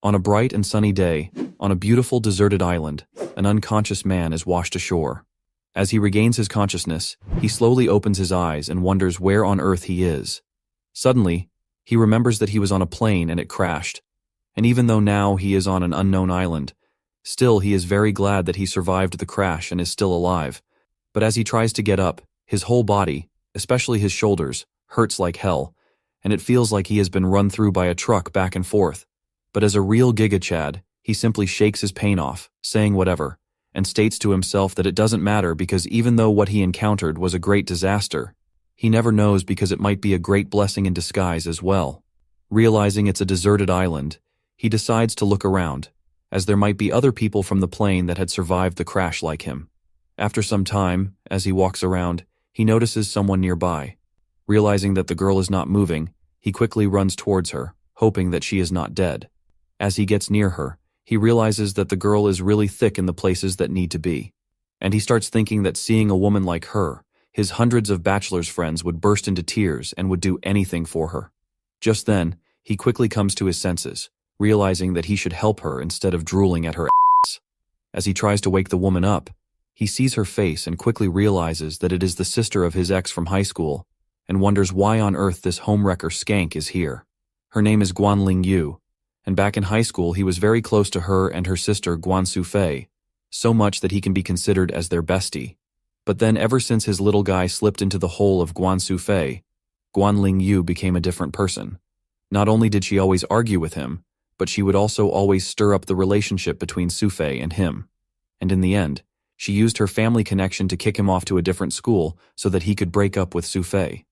On a bright and sunny day, on a beautiful deserted island, an unconscious man is washed ashore. As he regains his consciousness, he slowly opens his eyes and wonders where on earth he is. Suddenly, he remembers that he was on a plane and it crashed. And even though now he is on an unknown island, still he is very glad that he survived the crash and is still alive. But as he tries to get up, his whole body, especially his shoulders, hurts like hell, and it feels like he has been run through by a truck back and forth. But as a real Giga Chad, he simply shakes his pain off, saying whatever, and states to himself that it doesn't matter because even though what he encountered was a great disaster, he never knows because it might be a great blessing in disguise as well. Realizing it's a deserted island, he decides to look around, as there might be other people from the plane that had survived the crash like him. After some time, as he walks around, he notices someone nearby. Realizing that the girl is not moving, he quickly runs towards her, hoping that she is not dead. As he gets near her, he realizes that the girl is really thick in the places that need to be. And he starts thinking that seeing a woman like her, his hundreds of bachelor's friends would burst into tears and would do anything for her. Just then, he quickly comes to his senses, realizing that he should help her instead of drooling at her ass. As he tries to wake the woman up, he sees her face and quickly realizes that it is the sister of his ex from high school, and wonders why on earth this homewrecker skank is here. Her name is Guanling Yu, and back in high school he was very close to her and her sister Guan Sufei, so much that he can be considered as their bestie. But then ever since his little guy slipped into the hole of Guan Sufei, Guanling Yu became a different person. Not only did she always argue with him, but she would also always stir up the relationship between Sufei and him. And in the end, she used her family connection to kick him off to a different school so that he could break up with Sufei.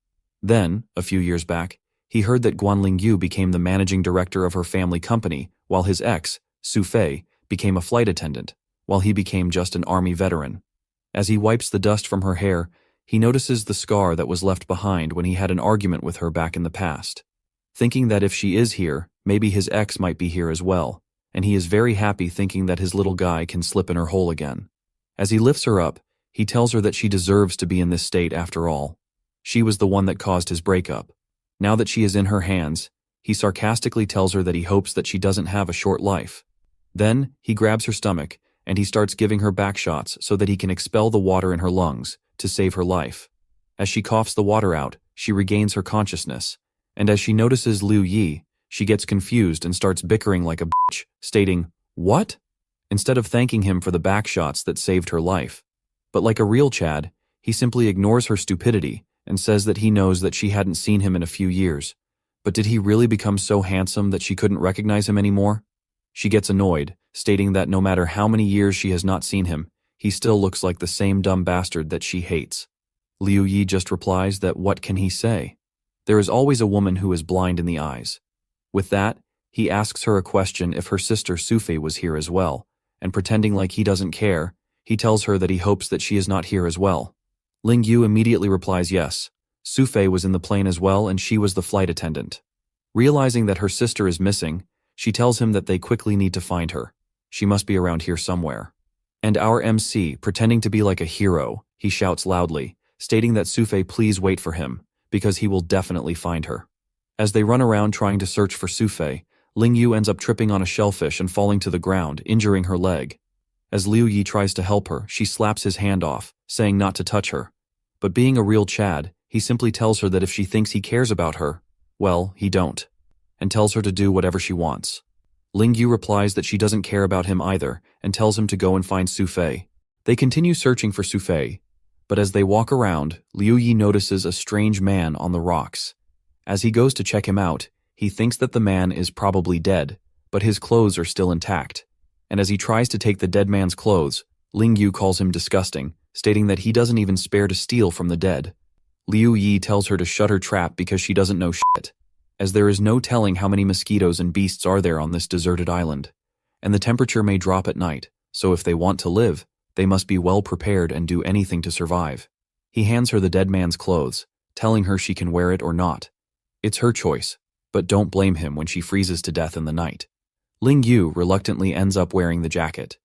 Then, a few years back, he heard that Guanling Yu became the managing director of her family company, while his ex, Sufei, became a flight attendant, while he became just an army veteran. As he wipes the dust from her hair, he notices the scar that was left behind when he had an argument with her back in the past. Thinking that if she is here, maybe his ex might be here as well, and he is very happy thinking that his little guy can slip in her hole again. As he lifts her up, he tells her that she deserves to be in this state after all. She was the one that caused his breakup. Now that she is in her hands, he sarcastically tells her that he hopes that she doesn't have a short life. Then, he grabs her stomach, and he starts giving her back shots so that he can expel the water in her lungs to save her life. As she coughs the water out, she regains her consciousness, and as she notices Liu Yi, she gets confused and starts bickering like a bitch, stating, "What?" instead of thanking him for the back shots that saved her life. But like a real Chad, he simply ignores her stupidity and says that he knows that she hadn't seen him in a few years. But did he really become so handsome that she couldn't recognize him anymore? She gets annoyed, stating that no matter how many years she has not seen him, he still looks like the same dumb bastard that she hates. Liu Yi just replies that what can he say? There is always a woman who is blind in the eyes. With that, he asks her a question if her sister Sufei was here as well, and pretending like he doesn't care, he tells her that he hopes that she is not here as well. Ling Yu immediately replies yes. Sufei was in the plane as well and she was the flight attendant. Realizing that her sister is missing, she tells him that they quickly need to find her. She must be around here somewhere. And our MC, pretending to be like a hero, he shouts loudly, stating that Sufei please wait for him, because he will definitely find her. As they run around trying to search for Sufei, Ling Yu ends up tripping on a shellfish and falling to the ground, injuring her leg. As Liu Yi tries to help her, she slaps his hand off, saying not to touch her. But being a real Chad, he simply tells her that if she thinks he cares about her, well, he don't, and tells her to do whatever she wants. Ling Yu replies that she doesn't care about him either, and tells him to go and find Sufei. They continue searching for Sufei, but as they walk around, Liu Yi notices a strange man on the rocks. As he goes to check him out, he thinks that the man is probably dead, but his clothes are still intact. And as he tries to take the dead man's clothes, Ling Yu calls him disgusting, stating that he doesn't even spare to steal from the dead. Liu Yi tells her to shut her trap because she doesn't know shit, as there is no telling how many mosquitoes and beasts are there on this deserted island. And the temperature may drop at night, so if they want to live, they must be well prepared and do anything to survive. He hands her the dead man's clothes, telling her she can wear it or not. It's her choice, but don't blame him when she freezes to death in the night. Ling Yu reluctantly ends up wearing the jacket.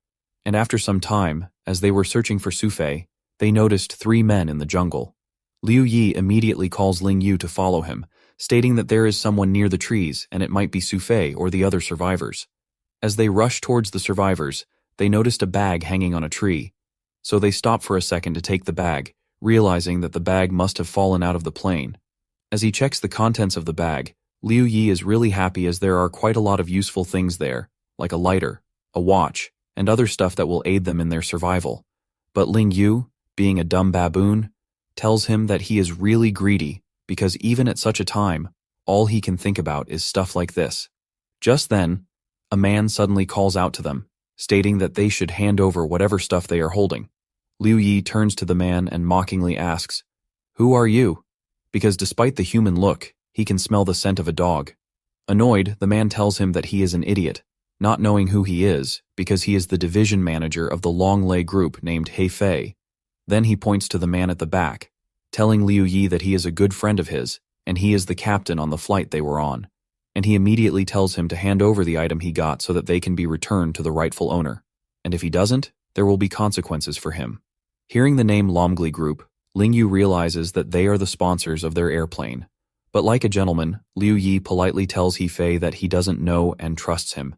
And after some time, as they were searching for Sufei, they noticed 3 men in the jungle. Liu Yi immediately calls Ling Yu to follow him, stating that there is someone near the trees and it might be Sufei or the other survivors. As they rushed towards the survivors, they noticed a bag hanging on a tree. So they stopped for a second to take the bag, realizing that the bag must have fallen out of the plane. As he checks the contents of the bag, Liu Yi is really happy as there are quite a lot of useful things there, like a lighter, a watch, and other stuff that will aid them in their survival. But Ling Yu, being a dumb baboon, tells him that he is really greedy because even at such a time, all he can think about is stuff like this. Just then, a man suddenly calls out to them, stating that they should hand over whatever stuff they are holding. Liu Yi turns to the man and mockingly asks, "Who are you?" Because despite the human look, he can smell the scent of a dog. Annoyed, the man tells him that he is an idiot, not knowing who he is because he is the division manager of the Longley group named He Fei. Then he points to the man at the back, telling Liu Yi that he is a good friend of his, and he is the captain on the flight they were on. And he immediately tells him to hand over the item he got so that they can be returned to the rightful owner. And if he doesn't, there will be consequences for him. Hearing the name Longley Group, Ling Yu realizes that they are the sponsors of their airplane. But like a gentleman, Liu Yi politely tells He Fei that he doesn't know and trusts him.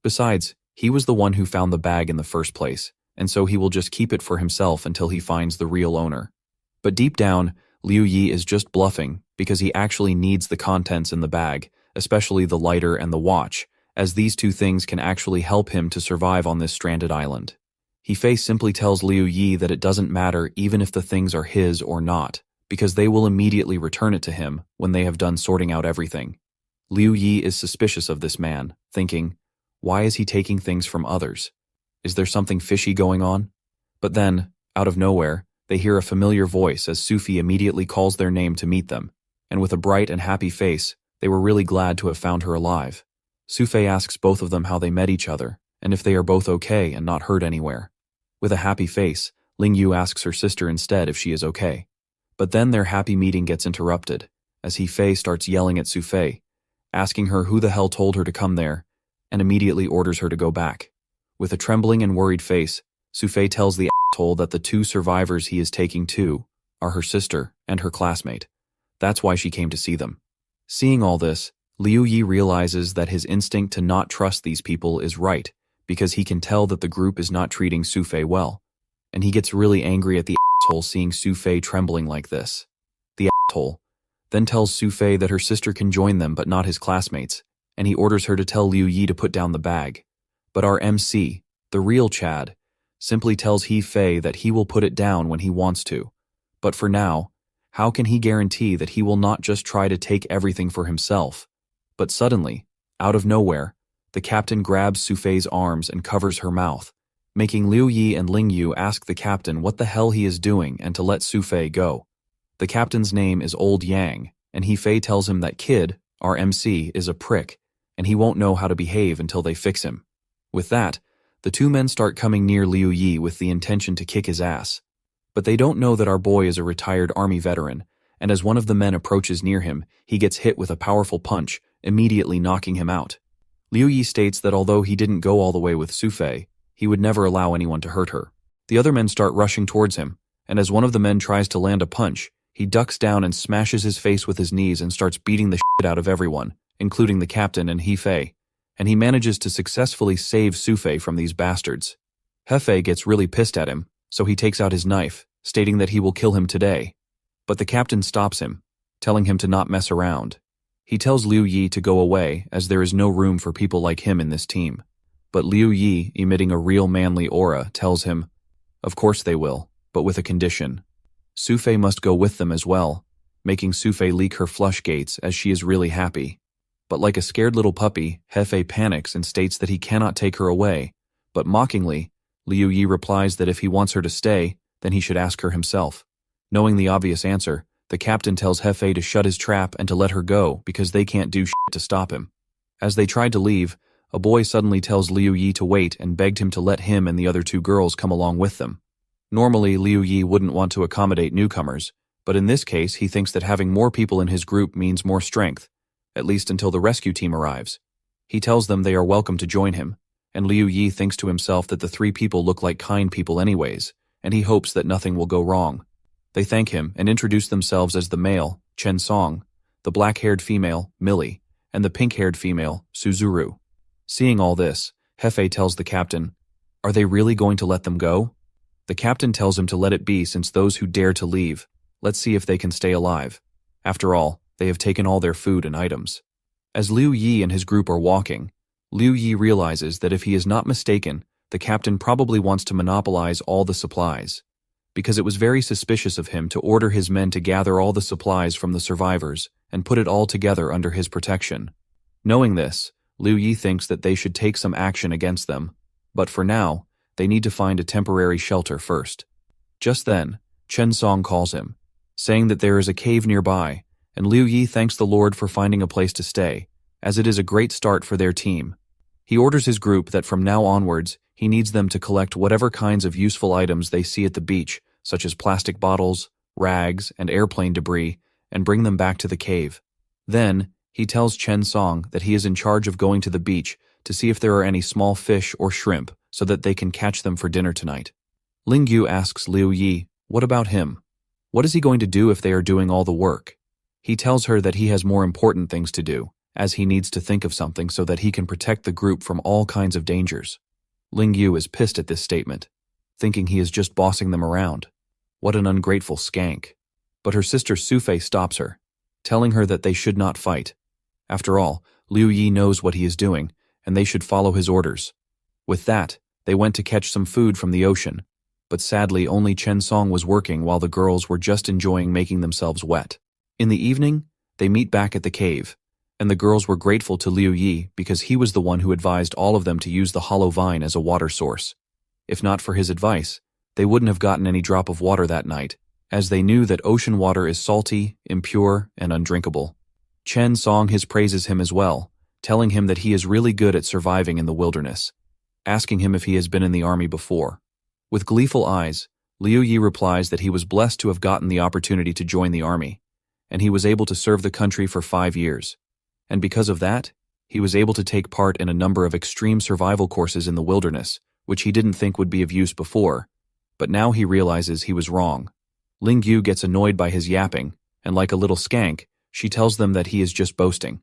Besides, he was the one who found the bag in the first place, and so he will just keep it for himself until he finds the real owner. But deep down, Liu Yi is just bluffing because he actually needs the contents in the bag, especially the lighter and the watch, as these two things can actually help him to survive on this stranded island. He Fei simply tells Liu Yi that it doesn't matter even if the things are his or not, because they will immediately return it to him when they have done sorting out everything. Liu Yi is suspicious of this man, thinking, why is he taking things from others? Is there something fishy going on? But then, out of nowhere, they hear a familiar voice as Sufi immediately calls their name to meet them, and with a bright and happy face, they were really glad to have found her alive. Sufi asks both of them how they met each other, and if they are both okay and not hurt anywhere. With a happy face, Ling Yu asks her sister instead if she is okay. But then their happy meeting gets interrupted, as He Fei starts yelling at Sufi, asking her who the hell told her to come there, and immediately orders her to go back. With a trembling and worried face, Sufi tells the asshole that the two survivors he is taking to are her sister and her classmate. That's why she came to see them. Seeing all this, Liu Yi realizes that his instinct to not trust these people is right, because he can tell that the group is not treating Sufi well, and he gets really angry at the asshole seeing Sufi trembling like this. The asshole then tells Sufi that her sister can join them but not his classmates, and he orders her to tell Liu Yi to put down the bag. But our MC, the real Chad, simply tells He Fei that he will put it down when he wants to. But for now, how can he guarantee that he will not just try to take everything for himself? But suddenly, out of nowhere, the captain grabs Sufi's arms and covers her mouth, making Liu Yi and Ling Yu ask the captain what the hell he is doing and to let Sufi go. The captain's name is Old Yang, and He Fei tells him that Kid, our MC, is a prick, and he won't know how to behave until they fix him. With that, the two men start coming near Liu Yi with the intention to kick his ass. But they don't know that our boy is a retired army veteran, and as one of the men approaches near him, he gets hit with a powerful punch, immediately knocking him out. Liu Yi states that although he didn't go all the way with Sufi, he would never allow anyone to hurt her. The other men start rushing towards him, and as one of the men tries to land a punch, he ducks down and smashes his face with his knees and starts beating the shit out of everyone, including the captain and He Fei, and he manages to successfully save Sufi from these bastards. He Fei gets really pissed at him, so he takes out his knife, stating that he will kill him today. But the captain stops him, telling him to not mess around. He tells Liu Yi to go away as there is no room for people like him in this team. But Liu Yi, emitting a real manly aura, tells him, of course they will, but with a condition. Sufi must go with them as well, making Sufi leak her flush gates as she is really happy. But like a scared little puppy, He Fei panics and states that he cannot take her away, but mockingly, Liu Yi replies that if he wants her to stay, then he should ask her himself. Knowing the obvious answer, the captain tells He Fei to shut his trap and to let her go because they can't do shit to stop him. As they tried to leave, a boy suddenly tells Liu Yi to wait and begged him to let him and the other two girls come along with them. Normally, Liu Yi wouldn't want to accommodate newcomers, but in this case he thinks that having more people in his group means more strength, at least until the rescue team arrives. He tells them they are welcome to join him, and Liu Yi thinks to himself that the three people look like kind people anyways, and he hopes that nothing will go wrong. They thank him and introduce themselves as the male, Chen Song, the black-haired female, Millie, and the pink-haired female, Suzuru. Seeing all this, Hefe tells the captain, "Are they really going to let them go?" The captain tells him to let it be since those who dare to leave. Let's see if they can stay alive. After all, they have taken all their food and items. As Liu Yi and his group are walking, Liu Yi realizes that if he is not mistaken, the captain probably wants to monopolize all the supplies, because it was very suspicious of him to order his men to gather all the supplies from the survivors and put it all together under his protection. Knowing this, Liu Yi thinks that they should take some action against them, but for now, they need to find a temporary shelter first. Just then, Chen Song calls him, saying that there is a cave nearby, and Liu Yi thanks the Lord for finding a place to stay, as it is a great start for their team. He orders his group that from now onwards, he needs them to collect whatever kinds of useful items they see at the beach, such as plastic bottles, rags, and airplane debris, and bring them back to the cave. Then, he tells Chen Song that he is in charge of going to the beach to see if there are any small fish or shrimp so that they can catch them for dinner tonight. Ling Yu asks Liu Yi, what about him? What is he going to do if they are doing all the work? He tells her that he has more important things to do, as he needs to think of something so that he can protect the group from all kinds of dangers. Ling Yu is pissed at this statement, thinking he is just bossing them around. What an ungrateful skank. But her sister Sufei stops her, telling her that they should not fight. After all, Liu Yi knows what he is doing, and they should follow his orders. With that, they went to catch some food from the ocean, but sadly only Chen Song was working while the girls were just enjoying making themselves wet. In the evening, they meet back at the cave, and the girls were grateful to Liu Yi because he was the one who advised all of them to use the hollow vine as a water source. If not for his advice, they wouldn't have gotten any drop of water that night, as they knew that ocean water is salty, impure, and undrinkable. Chen Song praises him as well, telling him that he is really good at surviving in the wilderness, asking him if he has been in the army before. With gleeful eyes, Liu Yi replies that he was blessed to have gotten the opportunity to join the army, and he was able to serve the country for 5 years. And because of that, he was able to take part in a number of extreme survival courses in the wilderness, which he didn't think would be of use before, but now he realizes he was wrong. Ling Yu gets annoyed by his yapping, and like a little skank, she tells them that he is just boasting.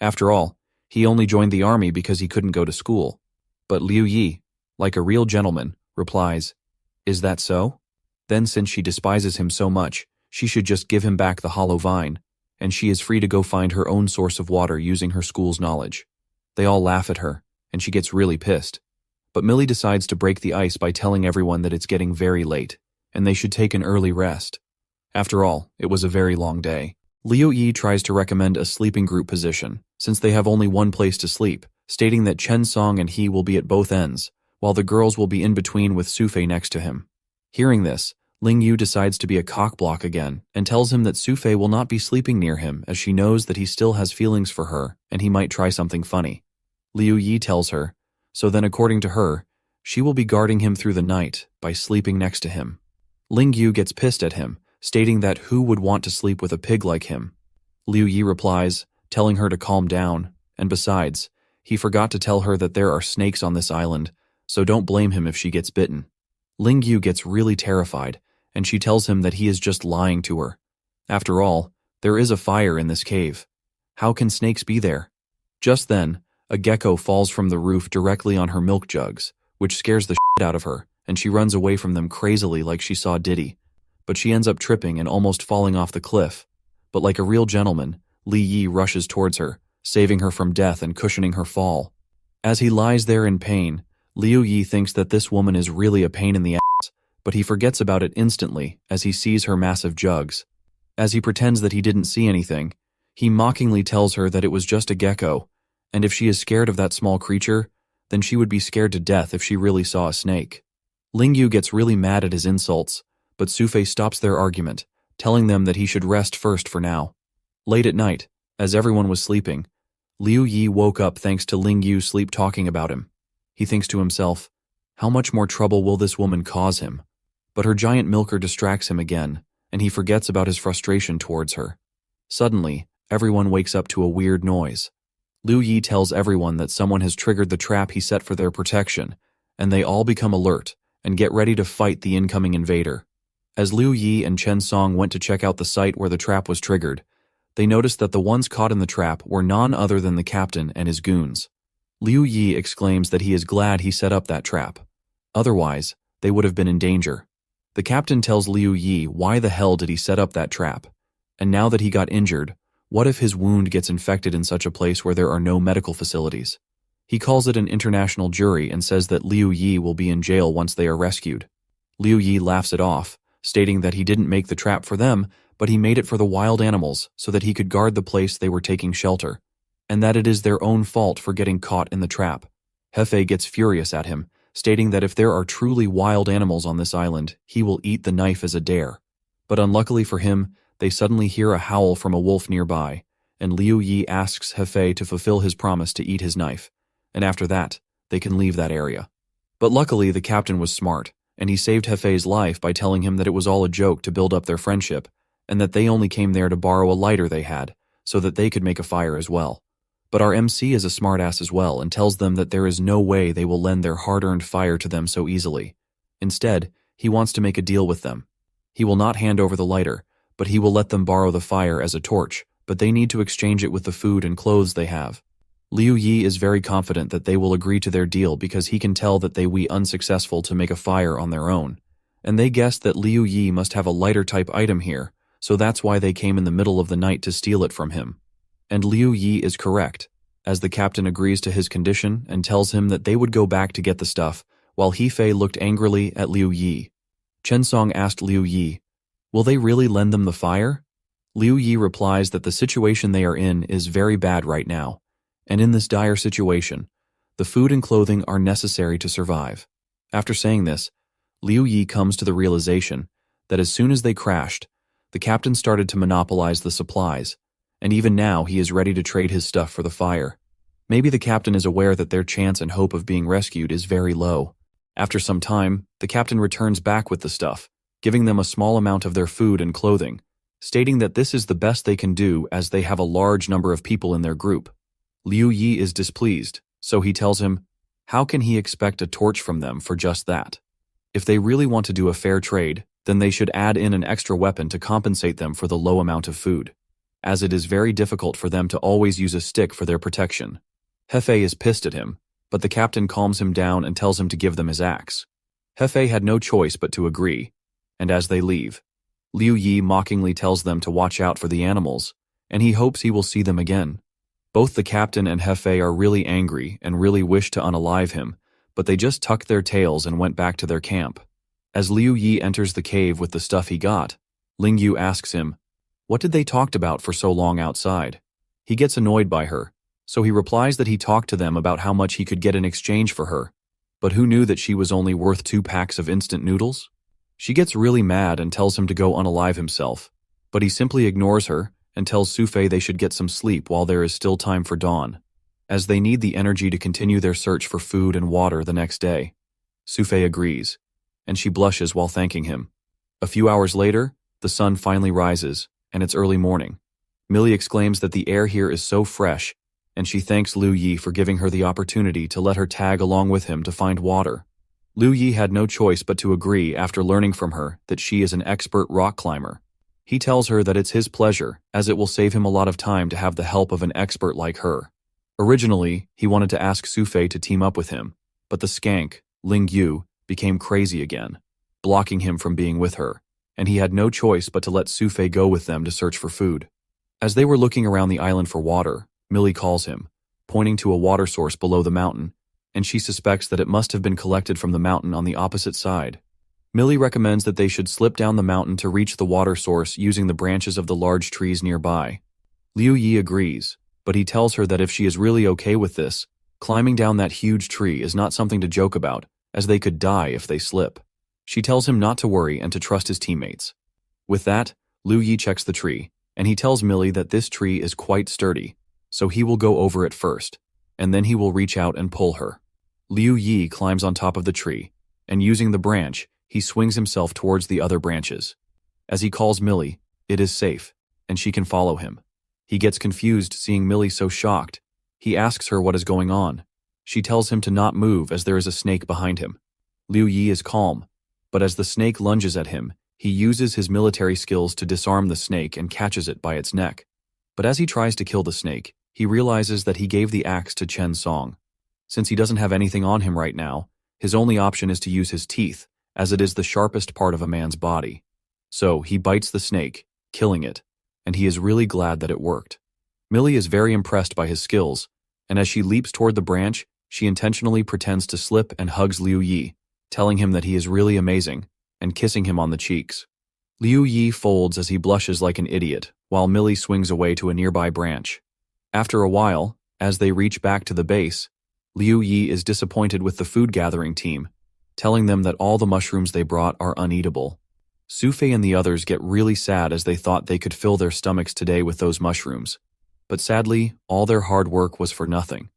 After all, he only joined the army because he couldn't go to school. But Liu Yi, like a real gentleman, replies, "Is that so? Then since she despises him so much, she should just give him back the hollow vine, and she is free to go find her own source of water using her school's knowledge." They all laugh at her, and she gets really pissed. But Millie decides to break the ice by telling everyone that it's getting very late, and they should take an early rest. After all, it was a very long day. Liu Yi tries to recommend a sleeping group position, since they have only one place to sleep, stating that Chen Song and he will be at both ends, while the girls will be in between with Sufei next to him. Hearing this, Ling Yu decides to be a cockblock again, and tells him that Sufei will not be sleeping near him as she knows that he still has feelings for her and he might try something funny. Liu Yi tells her, so then according to her, she will be guarding him through the night by sleeping next to him. Ling Yu gets pissed at him, stating that who would want to sleep with a pig like him. Liu Yi replies, telling her to calm down, and besides, he forgot to tell her that there are snakes on this island, so don't blame him if she gets bitten. Ling Yu gets really terrified, and she tells him that he is just lying to her. After all, there is a fire in this cave. How can snakes be there? Just then, a gecko falls from the roof directly on her milk jugs, which scares the shit out of her, and she runs away from them crazily like she saw Diddy. But she ends up tripping and almost falling off the cliff. But like a real gentleman, Li Yi rushes towards her, saving her from death and cushioning her fall. As he lies there in pain, Liu Yi thinks that this woman is really a pain in the ass, but he forgets about it instantly as he sees her massive jugs. As he pretends that he didn't see anything, he mockingly tells her that it was just a gecko, and if she is scared of that small creature, then she would be scared to death if she really saw a snake. Ling Yu gets really mad at his insults, but Sufei stops their argument, telling them that he should rest first for now. Late at night, as everyone was sleeping, Liu Yi woke up thanks to Ling Yu sleep-talking about him. He thinks to himself, how much more trouble will this woman cause him? But her giant milker distracts him again, and he forgets about his frustration towards her. Suddenly, everyone wakes up to a weird noise. Liu Yi tells everyone that someone has triggered the trap he set for their protection, and they all become alert and get ready to fight the incoming invader. As Liu Yi and Chen Song went to check out the site where the trap was triggered, they noticed that the ones caught in the trap were none other than the captain and his goons. Liu Yi exclaims that he is glad he set up that trap. Otherwise, they would have been in danger. The captain tells Liu Yi why the hell did he set up that trap. And now that he got injured, what if his wound gets infected in such a place where there are no medical facilities? He calls it an international jury and says that Liu Yi will be in jail once they are rescued. Liu Yi laughs it off, stating that he didn't make the trap for them, but he made it for the wild animals so that he could guard the place they were taking shelter, and that it is their own fault for getting caught in the trap. Hefei gets furious at him, stating that if there are truly wild animals on this island, he will eat the knife as a dare. But unluckily for him, they suddenly hear a howl from a wolf nearby, and Liu Yi asks Hefei to fulfill his promise to eat his knife, and after that, they can leave that area. But luckily, the captain was smart, and he saved Hefei's life by telling him that it was all a joke to build up their friendship, and that they only came there to borrow a lighter they had, so that they could make a fire as well. But our MC is a smartass as well and tells them that there is no way they will lend their hard-earned fire to them so easily. Instead, he wants to make a deal with them. He will not hand over the lighter, but he will let them borrow the fire as a torch, but they need to exchange it with the food and clothes they have. Liu Yi is very confident that they will agree to their deal because he can tell that they were unsuccessful to make a fire on their own. And they guess that Liu Yi must have a lighter-type item here, so that's why they came in the middle of the night to steal it from him. And Liu Yi is correct, as the captain agrees to his condition and tells him that they would go back to get the stuff, while Hefei looked angrily at Liu Yi. Chen Song asked Liu Yi, "Will they really lend them the fire?" Liu Yi replies that the situation they are in is very bad right now, and in this dire situation, the food and clothing are necessary to survive. After saying this, Liu Yi comes to the realization that as soon as they crashed, the captain started to monopolize the supplies, and even now he is ready to trade his stuff for the fire. Maybe the captain is aware that their chance and hope of being rescued is very low. After some time, the captain returns back with the stuff, giving them a small amount of their food and clothing, stating that this is the best they can do as they have a large number of people in their group. Liu Yi is displeased, so he tells him, how can he expect a torch from them for just that? If they really want to do a fair trade, then they should add in an extra weapon to compensate them for the low amount of food, as it is very difficult for them to always use a stick for their protection. Hefei is pissed at him, but the captain calms him down and tells him to give them his axe. Hefei had no choice but to agree, and as they leave, Liu Yi mockingly tells them to watch out for the animals, and he hopes he will see them again. Both the captain and Hefei are really angry and really wish to unalive him, but they just tucked their tails and went back to their camp. As Liu Yi enters the cave with the stuff he got, Ling Yu asks him, what did they talked about for so long outside? He gets annoyed by her, so he replies that he talked to them about how much he could get in exchange for her. But who knew that she was only worth 2 packs of instant noodles? She gets really mad and tells him to go unalive himself, but he simply ignores her and tells Sufei they should get some sleep while there is still time for dawn, as they need the energy to continue their search for food and water the next day. Sufei agrees, and she blushes while thanking him. A few hours later, the sun finally rises, and it's early morning. Millie exclaims that the air here is so fresh, and she thanks Liu Yi for giving her the opportunity to let her tag along with him to find water. Liu Yi had no choice but to agree after learning from her that she is an expert rock climber. He tells her that it's his pleasure, as it will save him a lot of time to have the help of an expert like her. Originally, he wanted to ask Sufei to team up with him, but the skank, Ling Yu, became crazy again, blocking him from being with her, and he had no choice but to let Sufei go with them to search for food. As they were looking around the island for water, Millie calls him, pointing to a water source below the mountain, and she suspects that it must have been collected from the mountain on the opposite side. Millie recommends that they should slip down the mountain to reach the water source using the branches of the large trees nearby. Liu Yi agrees, but he tells her that if she is really okay with this, climbing down that huge tree is not something to joke about, as they could die if they slip. She tells him not to worry and to trust his teammates. With that, Liu Yi checks the tree, and he tells Millie that this tree is quite sturdy, so he will go over it first, and then he will reach out and pull her. Liu Yi climbs on top of the tree, and using the branch, he swings himself towards the other branches. As he calls Millie, it is safe, and she can follow him. He gets confused seeing Millie so shocked. He asks her what is going on. She tells him to not move as there is a snake behind him. Liu Yi is calm, but as the snake lunges at him, he uses his military skills to disarm the snake and catches it by its neck. But as he tries to kill the snake, he realizes that he gave the axe to Chen Song. Since he doesn't have anything on him right now, his only option is to use his teeth, as it is the sharpest part of a man's body. So he bites the snake, killing it, and he is really glad that it worked. Millie is very impressed by his skills, and as she leaps toward the branch, she intentionally pretends to slip and hugs Liu Yi, telling him that he is really amazing, and kissing him on the cheeks. Liu Yi folds as he blushes like an idiot, while Millie swings away to a nearby branch. After a while, as they reach back to the base, Liu Yi is disappointed with the food-gathering team, telling them that all the mushrooms they brought are uneatable. Sufei and the others get really sad as they thought they could fill their stomachs today with those mushrooms. But sadly, all their hard work was for nothing.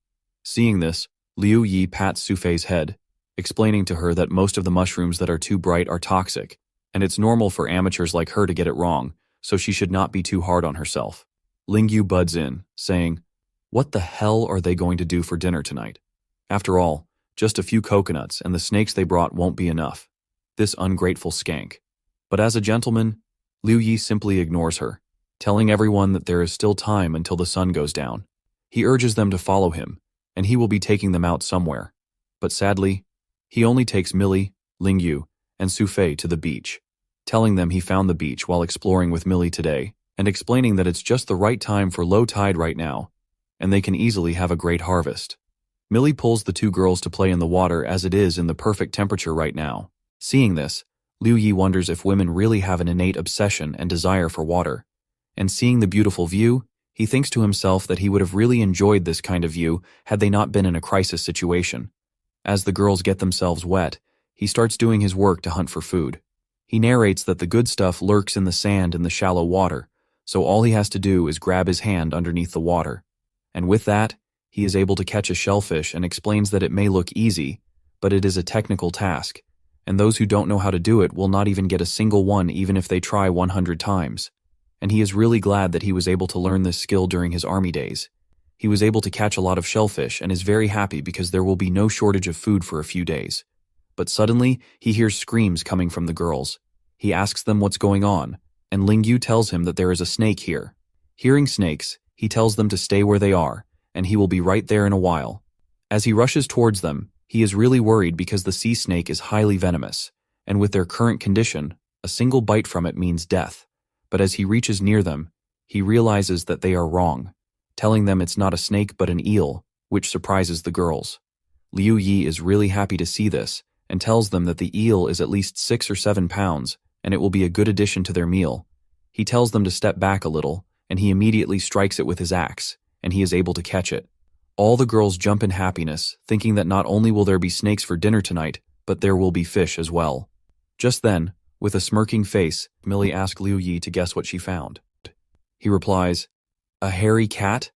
Seeing this, Liu Yi pats Sufei's head, explaining to her that most of the mushrooms that are too bright are toxic, and it's normal for amateurs like her to get it wrong, so she should not be too hard on herself. Lingyu butts in, saying, "What the hell are they going to do for dinner tonight? After all, just a few coconuts and the snakes they brought won't be enough. This ungrateful skank." But as a gentleman, Liu Yi simply ignores her, telling everyone that there is still time until the sun goes down. He urges them to follow him, and he will be taking them out somewhere. But sadly, he only takes Millie, Lingyu, and Sufei to the beach, telling them he found the beach while exploring with Millie today, and explaining that it's just the right time for low tide right now, and they can easily have a great harvest. Millie pulls the two girls to play in the water as it is in the perfect temperature right now. Seeing this, Liu Yi wonders if women really have an innate obsession and desire for water. And seeing the beautiful view, he thinks to himself that he would have really enjoyed this kind of view had they not been in a crisis situation. As the girls get themselves wet, he starts doing his work to hunt for food. He narrates that the good stuff lurks in the sand in the shallow water, so all he has to do is grab his hand underneath the water. And with that, he is able to catch a shellfish and explains that it may look easy, but it is a technical task, and those who don't know how to do it will not even get a single one even if they try 100 times. And he is really glad that he was able to learn this skill during his army days. He was able to catch a lot of shellfish and is very happy because there will be no shortage of food for a few days. But suddenly, he hears screams coming from the girls. He asks them what's going on, and Lingyu tells him that there is a snake here. Hearing snakes, he tells them to stay where they are, and he will be right there in a while. As he rushes towards them, he is really worried because the sea snake is highly venomous, and with their current condition, a single bite from it means death. But as he reaches near them, he realizes that they are wrong, telling them it's not a snake but an eel, which surprises the girls. Liu Yi is really happy to see this, and tells them that the eel is at least 6 or 7 pounds, and it will be a good addition to their meal. He tells them to step back a little, and he immediately strikes it with his axe, and he is able to catch it. All the girls jump in happiness, thinking that not only will there be snakes for dinner tonight, but there will be fish as well. Just then, with a smirking face, Millie asks Liu Yi to guess what she found. He replies, "A hairy cat?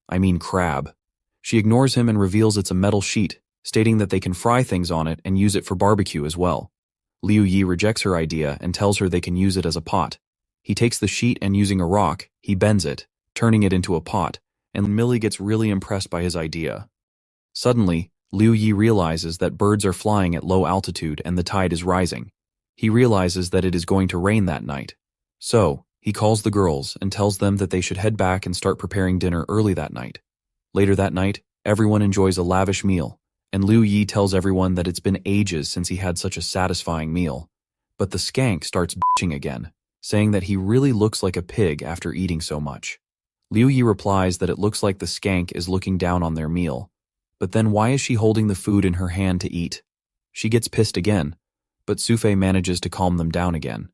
I mean crab." She ignores him and reveals it's a metal sheet, stating that they can fry things on it and use it for barbecue as well. Liu Yi rejects her idea and tells her they can use it as a pot. He takes the sheet and using a rock, he bends it, turning it into a pot, and Millie gets really impressed by his idea. Suddenly, Liu Yi realizes that birds are flying at low altitude and the tide is rising. He realizes that it is going to rain that night. So, he calls the girls and tells them that they should head back and start preparing dinner early that night. Later that night, everyone enjoys a lavish meal, and Liu Yi tells everyone that it's been ages since he had such a satisfying meal. But the skank starts bitching again, saying that he really looks like a pig after eating so much. Liu Yi replies that it looks like the skank is looking down on their meal. But then why is she holding the food in her hand to eat? She gets pissed again, but Sufei manages to calm them down again.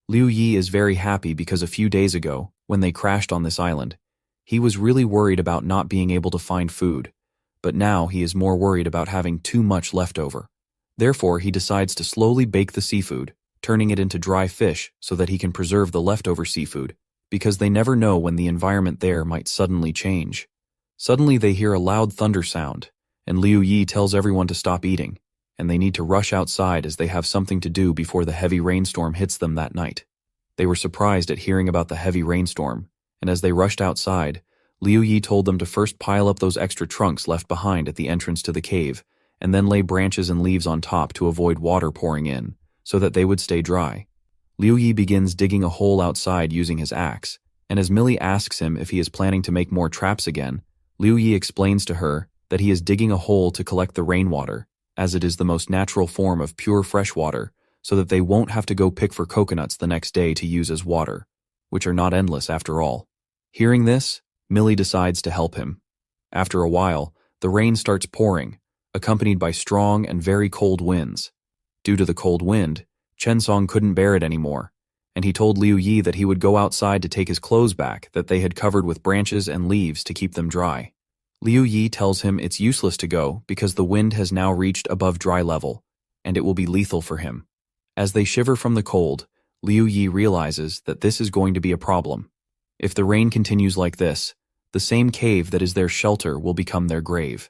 Liu Yi is very happy because a few days ago, when they crashed on this island, he was really worried about not being able to find food, but now he is more worried about having too much left over. Therefore, he decides to slowly bake the seafood, turning it into dry fish so that he can preserve the leftover seafood, because they never know when the environment there might suddenly change. Suddenly they hear a loud thunder sound, and Liu Yi tells everyone to stop eating, and they need to rush outside as they have something to do before the heavy rainstorm hits them that night. They were surprised at hearing about the heavy rainstorm, and as they rushed outside, Liu Yi told them to first pile up those extra trunks left behind at the entrance to the cave, and then lay branches and leaves on top to avoid water pouring in, so that they would stay dry. Liu Yi begins digging a hole outside using his axe, and as Millie asks him if he is planning to make more traps again, Liu Yi explains to her that he is digging a hole to collect the rainwater, as it is the most natural form of pure fresh water, so that they won't have to go pick for coconuts the next day to use as water, which are not endless after all. Hearing this, Millie decides to help him. After a while, the rain starts pouring, accompanied by strong and very cold winds. Due to the cold wind, Chen Song couldn't bear it anymore, and he told Liu Yi that he would go outside to take his clothes back that they had covered with branches and leaves to keep them dry. Liu Yi tells him it's useless to go because the wind has now reached above dry level, and it will be lethal for him. As they shiver from the cold, Liu Yi realizes that this is going to be a problem. If the rain continues like this, the same cave that is their shelter will become their grave.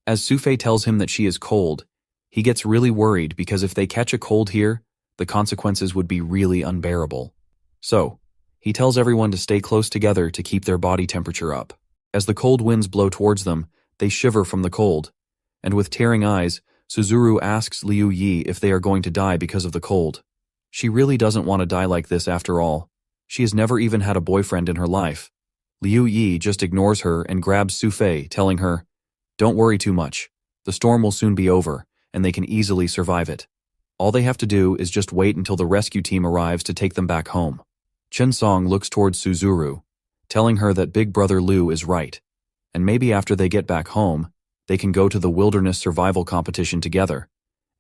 As Sufei tells him that she is cold, he gets really worried because if they catch a cold here, the consequences would be really unbearable. So, he tells everyone to stay close together to keep their body temperature up. As the cold winds blow towards them, they shiver from the cold, and with tearing eyes, Suzuru asks Liu Yi if they are going to die because of the cold. She really doesn't want to die like this after all. She has never even had a boyfriend in her life. Liu Yi just ignores her and grabs Sufei, telling her, "Don't worry too much. The storm will soon be over, and they can easily survive it. All they have to do is just wait until the rescue team arrives to take them back home." Chen Song looks towards Suzuru, telling her that Big Brother Liu is right, and maybe after they get back home, they can go to the wilderness survival competition together,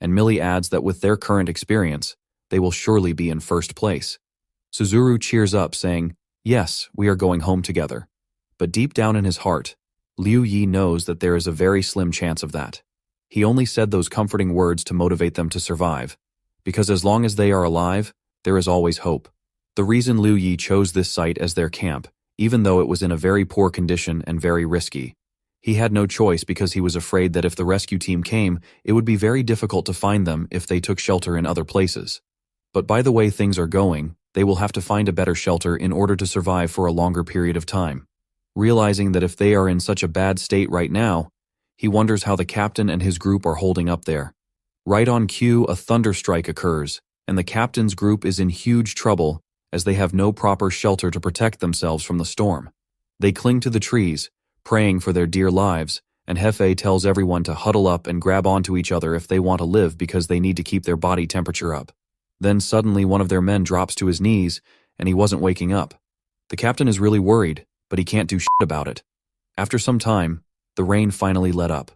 and Millie adds that with their current experience, they will surely be in first place. Suzuru cheers up, saying, "Yes, we are going home together." But deep down in his heart, Liu Yi knows that there is a very slim chance of that. He only said those comforting words to motivate them to survive, because as long as they are alive, there is always hope. The reason Liu Yi chose this site as their camp, even though it was in a very poor condition and very risky. He had no choice because he was afraid that if the rescue team came, it would be very difficult to find them if they took shelter in other places. But by the way things are going, they will have to find a better shelter in order to survive for a longer period of time. Realizing that if they are in such a bad state right now, he wonders how the captain and his group are holding up there. Right on cue, a thunderstrike occurs, and the captain's group is in huge trouble as they have no proper shelter to protect themselves from the storm. They cling to the trees, praying for their dear lives, and Hefe tells everyone to huddle up and grab onto each other if they want to live because they need to keep their body temperature up. Then suddenly one of their men drops to his knees, and he wasn't waking up. The captain is really worried, but he can't do shit about it. After some time, the rain finally let up.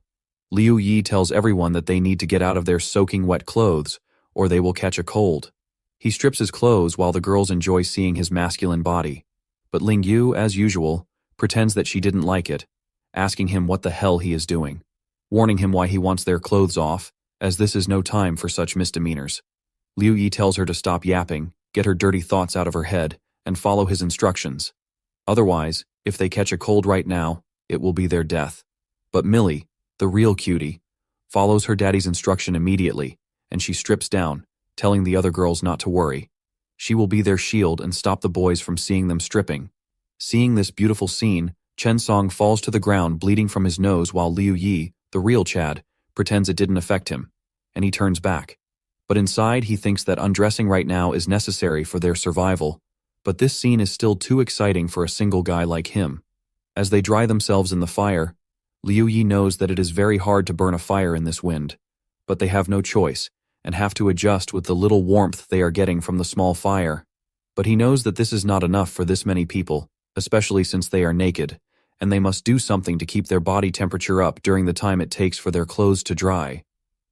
Liu Yi tells everyone that they need to get out of their soaking wet clothes, or they will catch a cold. He strips his clothes while the girls enjoy seeing his masculine body. But Ling Yu, as usual, pretends that she didn't like it, asking him what the hell he is doing, warning him why he wants their clothes off, as this is no time for such misdemeanors. Liu Yi tells her to stop yapping, get her dirty thoughts out of her head, and follow his instructions. Otherwise, if they catch a cold right now, it will be their death. But Millie, the real cutie, follows her daddy's instruction immediately, and she strips down, telling the other girls not to worry. She will be their shield and stop the boys from seeing them stripping. Seeing this beautiful scene, Chen Song falls to the ground bleeding from his nose while Liu Yi, the real Chad, pretends it didn't affect him, and he turns back. But inside he thinks that undressing right now is necessary for their survival, but this scene is still too exciting for a single guy like him. As they dry themselves in the fire, Liu Yi knows that it is very hard to burn a fire in this wind, but they have no choice, and have to adjust with the little warmth they are getting from the small fire. But he knows that this is not enough for this many people, especially since they are naked, and they must do something to keep their body temperature up during the time it takes for their clothes to dry.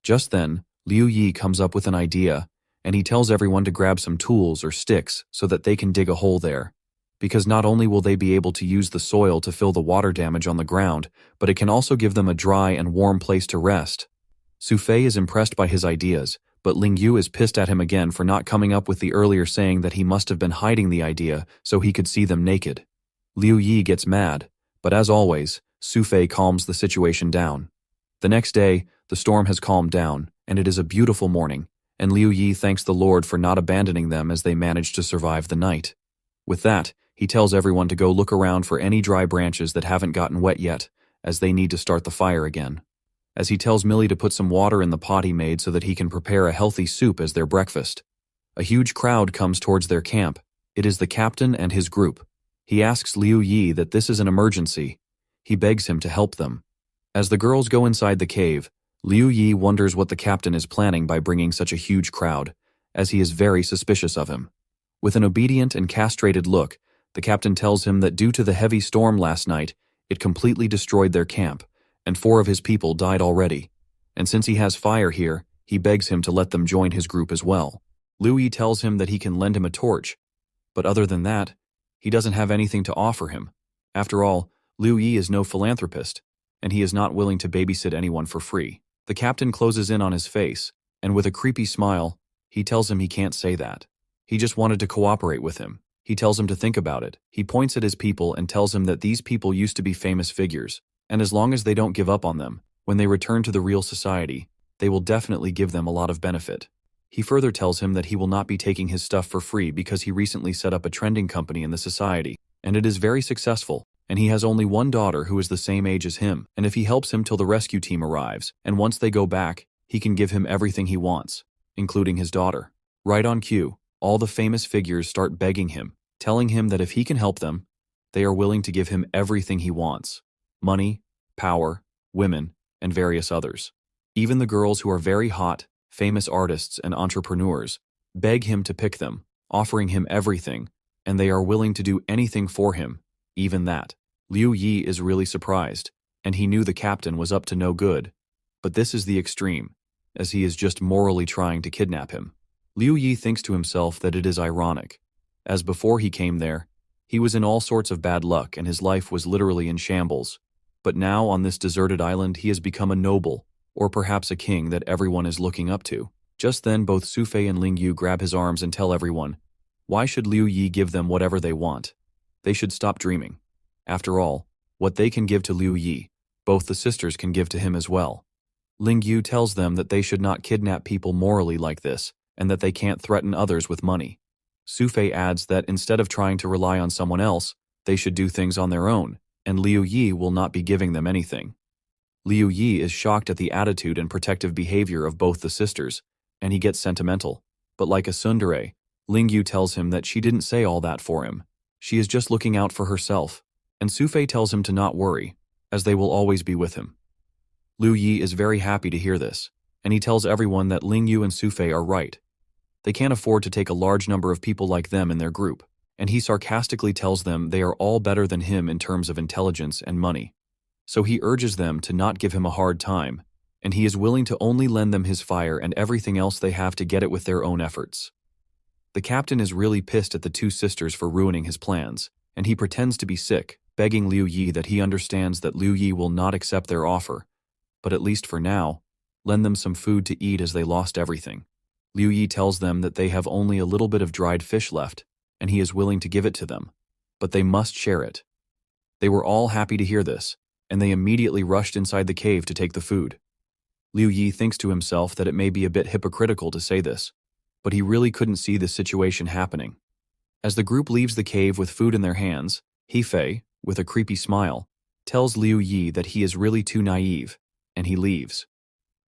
Just then, Liu Yi comes up with an idea, and he tells everyone to grab some tools or sticks so that they can dig a hole there. Because not only will they be able to use the soil to fill the water damage on the ground, but it can also give them a dry and warm place to rest. Sufei is impressed by his ideas, but Ling Yu is pissed at him again for not coming up with the earlier saying that he must have been hiding the idea so he could see them naked. Liu Yi gets mad, but as always, Sufei calms the situation down. The next day, the storm has calmed down, and it is a beautiful morning, and Liu Yi thanks the Lord for not abandoning them as they managed to survive the night. With that, he tells everyone to go look around for any dry branches that haven't gotten wet yet, as they need to start the fire again. As he tells Millie to put some water in the pot he made so that he can prepare a healthy soup as their breakfast. A huge crowd comes towards their camp. It is the captain and his group. He asks Liu Yi that this is an emergency. He begs him to help them. As the girls go inside the cave, Liu Yi wonders what the captain is planning by bringing such a huge crowd, as he is very suspicious of him. With an obedient and castrated look, the captain tells him that due to the heavy storm last night, it completely destroyed their camp, and 4 of his people died already. And since he has fire here, he begs him to let them join his group as well. Liu Yi tells him that he can lend him a torch, but other than that, he doesn't have anything to offer him. After all, Liu Yi is no philanthropist, and he is not willing to babysit anyone for free. The captain closes in on his face, and with a creepy smile, he tells him he can't say that. He just wanted to cooperate with him. He tells him to think about it. He points at his people and tells him that these people used to be famous figures, and as long as they don't give up on them, when they return to the real society, they will definitely give them a lot of benefit. He further tells him that he will not be taking his stuff for free because he recently set up a trending company in the society, and it is very successful, and he has only one daughter who is the same age as him, and if he helps him till the rescue team arrives, and once they go back, he can give him everything he wants, including his daughter. Right on cue, all the famous figures start begging him, telling him that if he can help them, they are willing to give him everything he wants: money, power, women, and various others. Even the girls who are very hot, famous artists and entrepreneurs, beg him to pick them, offering him everything, and they are willing to do anything for him, even that. Liu Yi is really surprised, and he knew the captain was up to no good, but this is the extreme, as he is just morally trying to kidnap him. Liu Yi thinks to himself that it is ironic, as before he came there, he was in all sorts of bad luck and his life was literally in shambles, but now on this deserted island he has become a noble, or perhaps a king that everyone is looking up to. Just then both Sufei and Ling Yu grab his arms and tell everyone, why should Liu Yi give them whatever they want? They should stop dreaming. After all, what they can give to Liu Yi, both the sisters can give to him as well. Ling Yu tells them that they should not kidnap people morally like this, and that they can't threaten others with money. Sufei adds that instead of trying to rely on someone else, they should do things on their own, and Liu Yi will not be giving them anything. Liu Yi is shocked at the attitude and protective behavior of both the sisters, and he gets sentimental. But like a tsundere, Ling Yu tells him that she didn't say all that for him. She is just looking out for herself, and Sufei tells him to not worry, as they will always be with him. Liu Yi is very happy to hear this, and he tells everyone that Ling Yu and Sufei are right. They can't afford to take a large number of people like them in their group, and he sarcastically tells them they are all better than him in terms of intelligence and money. So he urges them to not give him a hard time, and he is willing to only lend them his fire and everything else they have to get it with their own efforts. The captain is really pissed at the 2 sisters for ruining his plans, and he pretends to be sick, begging Liu Yi that he understands that Liu Yi will not accept their offer, but at least for now, lend them some food to eat as they lost everything. Liu Yi tells them that they have only a little bit of dried fish left, and he is willing to give it to them, but they must share it. They were all happy to hear this, and they immediately rushed inside the cave to take the food. Liu Yi thinks to himself that it may be a bit hypocritical to say this, but he really couldn't see this situation happening. As the group leaves the cave with food in their hands, Hefei, with a creepy smile, tells Liu Yi that he is really too naive, and he leaves.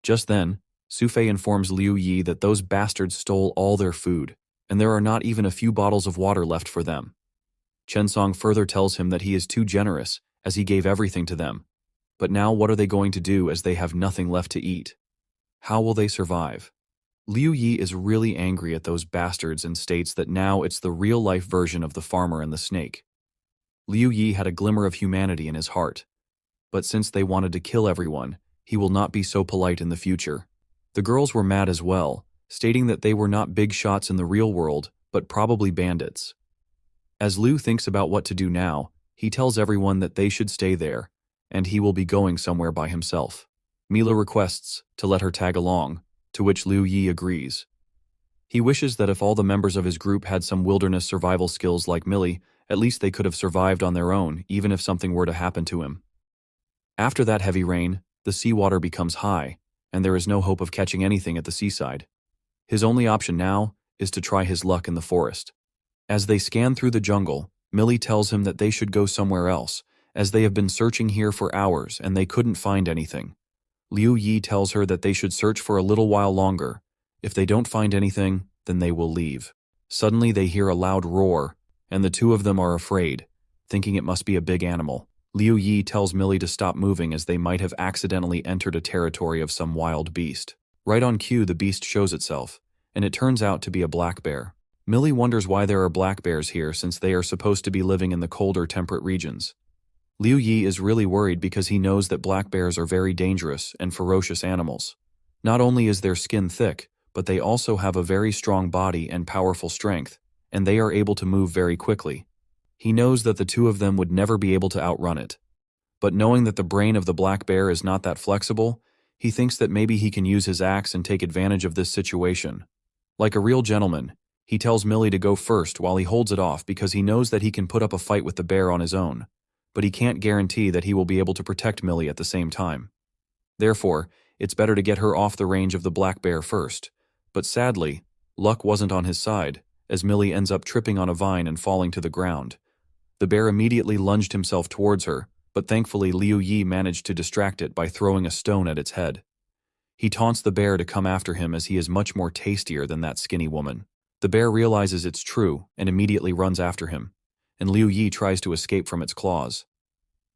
Just then, Sufei informs Liu Yi that those bastards stole all their food, and there are not even a few bottles of water left for them. Chensong further tells him that he is too generous, as he gave everything to them. But now what are they going to do as they have nothing left to eat? How will they survive? Liu Yi is really angry at those bastards and states that now it's the real-life version of the farmer and the snake. Liu Yi had a glimmer of humanity in his heart, but since they wanted to kill everyone, he will not be so polite in the future. The girls were mad as well, stating that they were not big shots in the real world, but probably bandits. As Liu thinks about what to do now, he tells everyone that they should stay there, and he will be going somewhere by himself. Mila requests to let her tag along, to which Liu Yi agrees. He wishes that if all the members of his group had some wilderness survival skills like Millie, at least they could have survived on their own, even if something were to happen to him. After that heavy rain, the seawater becomes high, and there is no hope of catching anything at the seaside. His only option now is to try his luck in the forest. As they scan through the jungle, Millie tells him that they should go somewhere else, as they have been searching here for hours and they couldn't find anything. Liu Yi tells her that they should search for a little while longer. If they don't find anything, then they will leave. Suddenly they hear a loud roar, and the 2 of them are afraid, thinking it must be a big animal. Liu Yi tells Millie to stop moving as they might have accidentally entered a territory of some wild beast. Right on cue, the beast shows itself, and it turns out to be a black bear. Millie wonders why there are black bears here since they are supposed to be living in the colder temperate regions. Liu Yi is really worried because he knows that black bears are very dangerous and ferocious animals. Not only is their skin thick, but they also have a very strong body and powerful strength, and they are able to move very quickly. He knows that the two of them would never be able to outrun it. But knowing that the brain of the black bear is not that flexible, he thinks that maybe he can use his axe and take advantage of this situation. Like a real gentleman, he tells Millie to go first while he holds it off because he knows that he can put up a fight with the bear on his own, but he can't guarantee that he will be able to protect Millie at the same time. Therefore, it's better to get her off the range of the black bear first. But sadly, luck wasn't on his side, as Millie ends up tripping on a vine and falling to the ground. The bear immediately lunged himself towards her, but thankfully Liu Yi managed to distract it by throwing a stone at its head. He taunts the bear to come after him as he is much more tastier than that skinny woman. The bear realizes it's true and immediately runs after him, and Liu Yi tries to escape from its claws.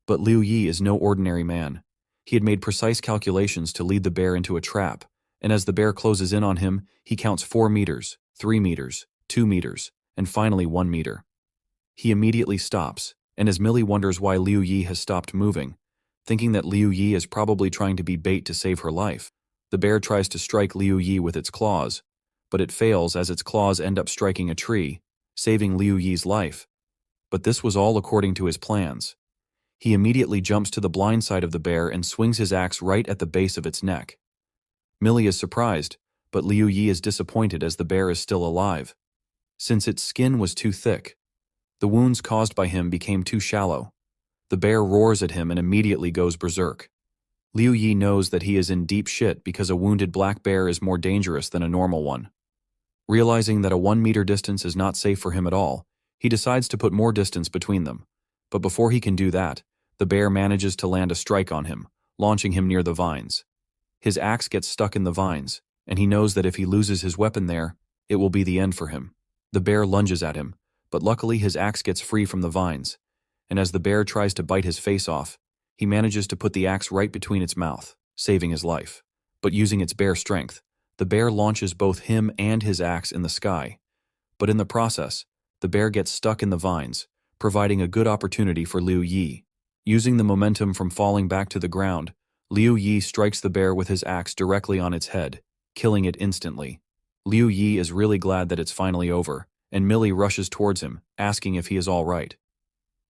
But Liu Yi is no ordinary man. He had made precise calculations to lead the bear into a trap, and as the bear closes in on him, he counts 4 meters, 3 meters, 2 meters, and finally 1 meter. He immediately stops, and as Millie wonders why Liu Yi has stopped moving, thinking that Liu Yi is probably trying to be bait to save her life, the bear tries to strike Liu Yi with its claws, but it fails as its claws end up striking a tree, saving Liu Yi's life. But this was all according to his plans. He immediately jumps to the blind side of the bear and swings his axe right at the base of its neck. Millie is surprised, but Liu Yi is disappointed as the bear is still alive. Since its skin was too thick, the wounds caused by him became too shallow. The bear roars at him and immediately goes berserk. Liu Yi knows that he is in deep shit because a wounded black bear is more dangerous than a normal one. Realizing that a 1 meter distance is not safe for him at all, he decides to put more distance between them. But before he can do that, the bear manages to land a strike on him, launching him near the vines. His axe gets stuck in the vines, and he knows that if he loses his weapon there, it will be the end for him. The bear lunges at him, but luckily his axe gets free from the vines, and as the bear tries to bite his face off, he manages to put the axe right between its mouth, saving his life. But using its bear strength, the bear launches both him and his axe in the sky. But in the process, the bear gets stuck in the vines, providing a good opportunity for Liu Yi. Using the momentum from falling back to the ground, Liu Yi strikes the bear with his axe directly on its head, killing it instantly. Liu Yi is really glad that it's finally over, and Millie rushes towards him, asking if he is all right.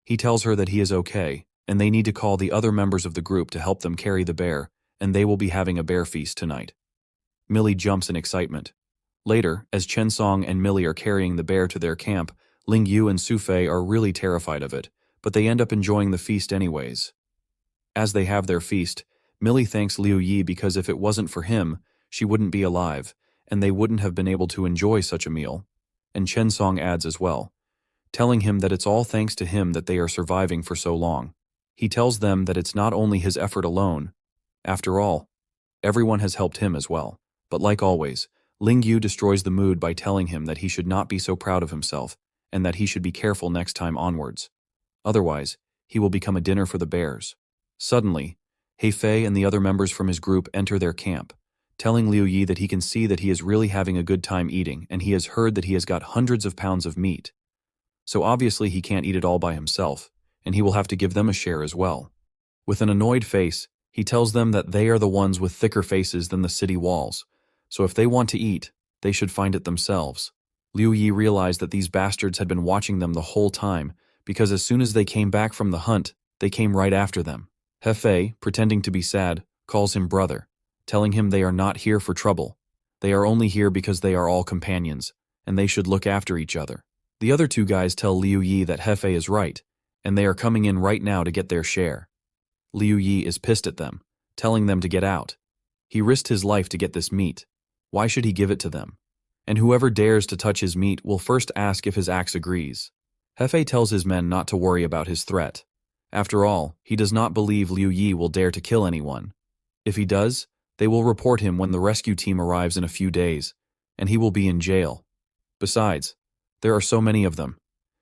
He tells her that he is okay, and they need to call the other members of the group to help them carry the bear, and they will be having a bear feast tonight. Millie jumps in excitement. Later, as Chen Song and Millie are carrying the bear to their camp, Ling Yu and Su Fei are really terrified of it, but they end up enjoying the feast anyways. As they have their feast, Millie thanks Liu Yi because if it wasn't for him, she wouldn't be alive, and they wouldn't have been able to enjoy such a meal. And Chen Song adds as well, telling him that it's all thanks to him that they are surviving for so long. He tells them that it's not only his effort alone. After all, everyone has helped him as well. But like always, Ling Yu destroys the mood by telling him that he should not be so proud of himself, and that he should be careful next time onwards. Otherwise, he will become a dinner for the bears. Suddenly, He Fei and the other members from his group enter their camp, telling Liu Yi that he can see that he is really having a good time eating, and he has heard that he has got hundreds of pounds of meat. So obviously he can't eat it all by himself, and he will have to give them a share as well. With an annoyed face, he tells them that they are the ones with thicker faces than the city walls, so if they want to eat, they should find it themselves. Liu Yi realized that these bastards had been watching them the whole time, because as soon as they came back from the hunt, they came right after them. He Fei, pretending to be sad, calls him brother, telling him they are not here for trouble. They are only here because they are all companions, and they should look after each other. The other two guys tell Liu Yi that He Fei is right, and they are coming in right now to get their share. Liu Yi is pissed at them, telling them to get out. He risked his life to get this meat. Why should he give it to them? And whoever dares to touch his meat will first ask if his axe agrees. He Fei tells his men not to worry about his threat. After all, he does not believe Liu Yi will dare to kill anyone. If he does, they will report him when the rescue team arrives in a few days, and he will be in jail. Besides, there are so many of them.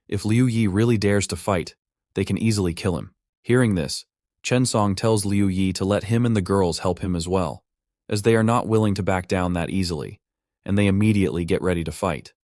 If Liu Yi really dares to fight, they can easily kill him. Hearing this, Chen Song tells Liu Yi to let him and the girls help him as well, as they are not willing to back down that easily, and they immediately get ready to fight.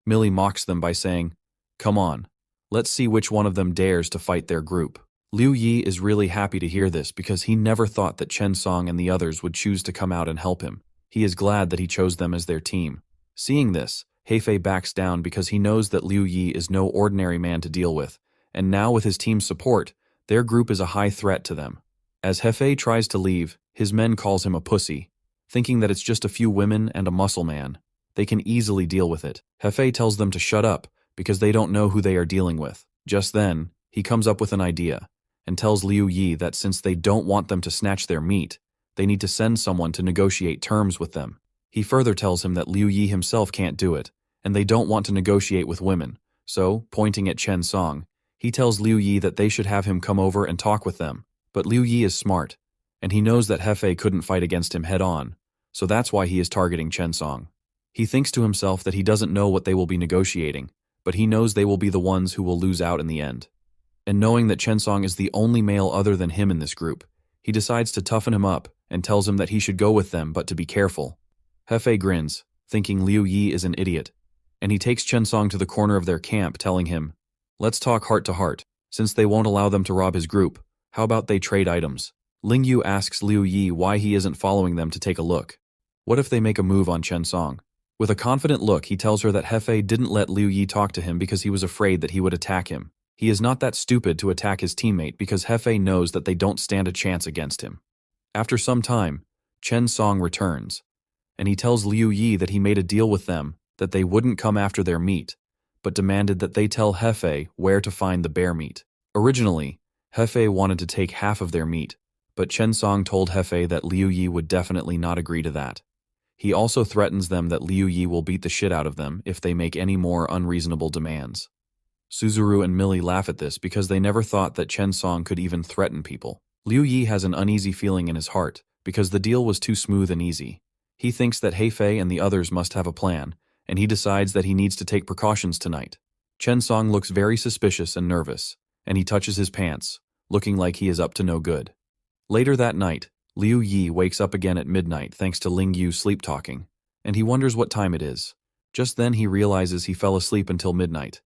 Millie mocks them by saying, "Come on, let's see which one of them dares to fight their group." Liu Yi is really happy to hear this because he never thought that Chen Song and the others would choose to come out and help him. He is glad that he chose them as their team. Seeing this, Hefei backs down because he knows that Liu Yi is no ordinary man to deal with, and now with his team's support, their group is a high threat to them. As Hefei tries to leave, his men calls him a pussy, thinking that it's just a few women and a muscle man. They can easily deal with it. Hefei tells them to shut up because they don't know who they are dealing with. Just then, he comes up with an idea and tells Liu Yi that since they don't want them to snatch their meat, they need to send someone to negotiate terms with them. He further tells him that Liu Yi himself can't do it, and they don't want to negotiate with women. So, pointing at Chen Song, he tells Liu Yi that they should have him come over and talk with them. But Liu Yi is smart, and he knows that Hefei couldn't fight against him head-on, so that's why he is targeting Chen Song. He thinks to himself that he doesn't know what they will be negotiating, but he knows they will be the ones who will lose out in the end. And knowing that Chen Song is the only male other than him in this group, he decides to toughen him up and tells him that he should go with them but to be careful. Hefei grins, thinking Liu Yi is an idiot, and he takes Chen Song to the corner of their camp telling him, "Let's talk heart to heart. Since they won't allow them to rob his group, how about they trade items?" Ling Yu asks Liu Yi why he isn't following them to take a look. What if they make a move on Chen Song? With a confident look, he tells her that Hefei didn't let Liu Yi talk to him because he was afraid that he would attack him. He is not that stupid to attack his teammate because Hefei knows that they don't stand a chance against him. After some time, Chen Song returns, and he tells Liu Yi that he made a deal with them that they wouldn't come after their meat, but demanded that they tell Hefei where to find the bear meat. Originally, Hefei wanted to take half of their meat, but Chen Song told Hefei that Liu Yi would definitely not agree to that. He also threatens them that Liu Yi will beat the shit out of them if they make any more unreasonable demands. Suzuru and Millie laugh at this because they never thought that Chen Song could even threaten people. Liu Yi has an uneasy feeling in his heart because the deal was too smooth and easy. He thinks that Hefei and the others must have a plan, and he decides that he needs to take precautions tonight. Chen Song looks very suspicious and nervous, and he touches his pants, looking like he is up to no good. Later that night, Liu Yi wakes up again at midnight thanks to Ling Yu sleep-talking, and he wonders what time it is. Just then he realizes he fell asleep until midnight,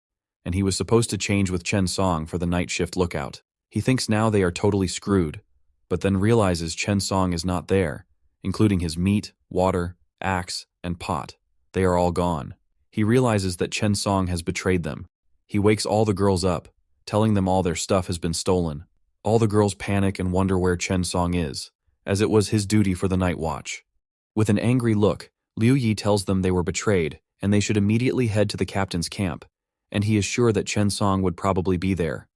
and he was supposed to change with Chen Song for the night shift lookout. He thinks now they are totally screwed, but then realizes Chen Song is not there, including his meat, water, axe, and pot. They are all gone. He realizes that Chen Song has betrayed them. He wakes all the girls up, telling them all their stuff has been stolen. All the girls panic and wonder where Chen Song is, as it was his duty for the night watch. With an angry look, Liu Yi tells them they were betrayed and they should immediately head to the captain's camp, and he is sure that Chen Song would probably be there.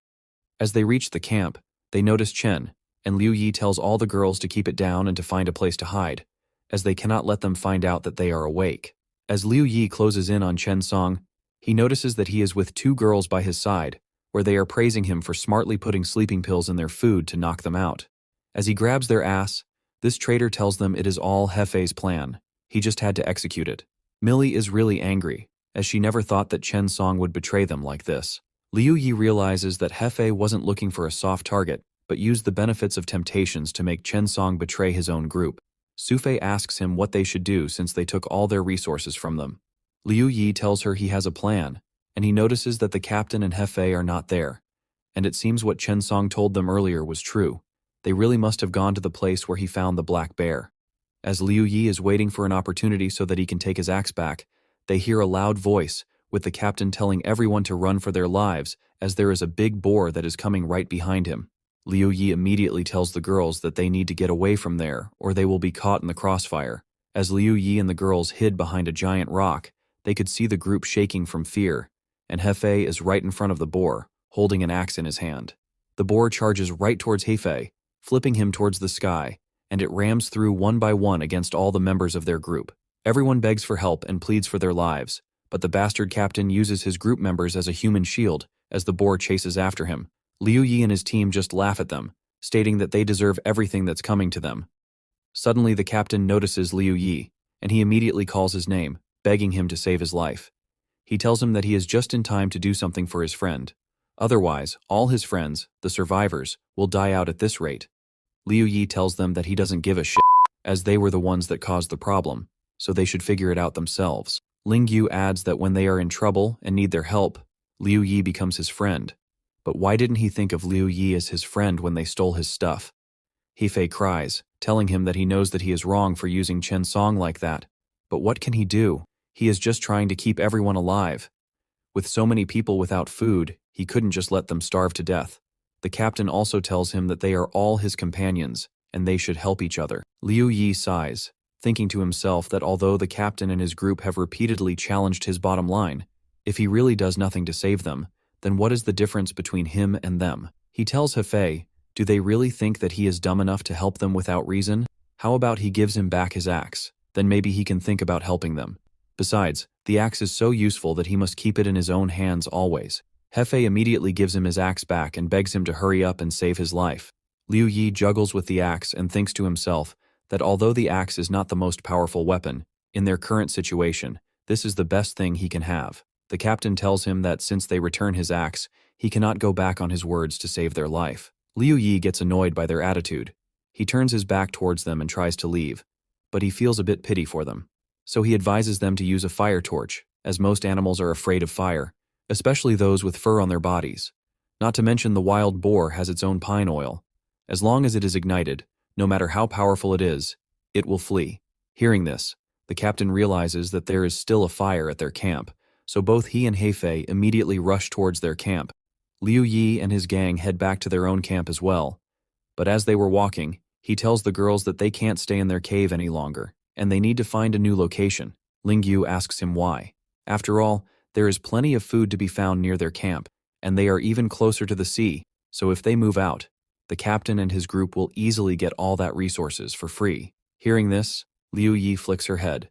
As they reach the camp, they notice Chen, and Liu Yi tells all the girls to keep it down and to find a place to hide, as they cannot let them find out that they are awake. As Liu Yi closes in on Chen Song, he notices that he is with two girls by his side, where they are praising him for smartly putting sleeping pills in their food to knock them out. As he grabs their ass, this traitor tells them it is all Hefei's plan. He just had to execute it. Millie is really angry, as she never thought that Chen Song would betray them like this. Liu Yi realizes that Hefei wasn't looking for a soft target, but used the benefits of temptations to make Chen Song betray his own group. Sufei asks him what they should do since they took all their resources from them. Liu Yi tells her he has a plan, and he notices that the captain and Hefei are not there. And it seems what Chen Song told them earlier was true. They really must have gone to the place where he found the black bear. As Liu Yi is waiting for an opportunity so that he can take his axe back, they hear a loud voice, with the captain telling everyone to run for their lives as there is a big boar that is coming right behind him. Liu Yi immediately tells the girls that they need to get away from there or they will be caught in the crossfire. As Liu Yi and the girls hid behind a giant rock, they could see the group shaking from fear, and Hefei is right in front of the boar, holding an axe in his hand. The boar charges right towards Hefei, flipping him towards the sky, and it rams through one by one against all the members of their group. Everyone begs for help and pleads for their lives, but the bastard captain uses his group members as a human shield as the boar chases after him. Liu Yi and his team just laugh at them, stating that they deserve everything that's coming to them. Suddenly the captain notices Liu Yi, and he immediately calls his name, begging him to save his life. He tells him that he is just in time to do something for his friend. Otherwise, all his friends, the survivors, will die out at this rate. Liu Yi tells them that he doesn't give a shit, as they were the ones that caused the problem, so they should figure it out themselves. Ling Yu adds that when they are in trouble and need their help, Liu Yi becomes his friend. But why didn't he think of Liu Yi as his friend when they stole his stuff? Hefei cries, telling him that he knows that he is wrong for using Chen Song like that. But what can he do? He is just trying to keep everyone alive. With so many people without food, he couldn't just let them starve to death. The captain also tells him that they are all his companions, and they should help each other. Liu Yi sighs, thinking to himself that although the captain and his group have repeatedly challenged his bottom line, if he really does nothing to save them, then what is the difference between him and them? He tells Hefei, do they really think that he is dumb enough to help them without reason? How about he gives him back his axe? Then maybe he can think about helping them. Besides, the axe is so useful that he must keep it in his own hands always. Hefei immediately gives him his axe back and begs him to hurry up and save his life. Liu Yi juggles with the axe and thinks to himself that although the axe is not the most powerful weapon, in their current situation, this is the best thing he can have. The captain tells him that since they return his axe, he cannot go back on his words to save their life. Liu Yi gets annoyed by their attitude. He turns his back towards them and tries to leave, but he feels a bit pity for them. So he advises them to use a fire torch, as most animals are afraid of fire, especially those with fur on their bodies. Not to mention the wild boar has its own pine oil. As long as it is ignited, no matter how powerful it is, it will flee. Hearing this, the captain realizes that there is still a fire at their camp, so both he and Hefei immediately rush towards their camp. Liu Yi and his gang head back to their own camp as well. But as they were walking, he tells the girls that they can't stay in their cave any longer, and they need to find a new location. Ling Yu asks him why. After all, there is plenty of food to be found near their camp, and they are even closer to the sea, so if they move out, the captain and his group will easily get all that resources for free. Hearing this, Liu Yi flicks her head,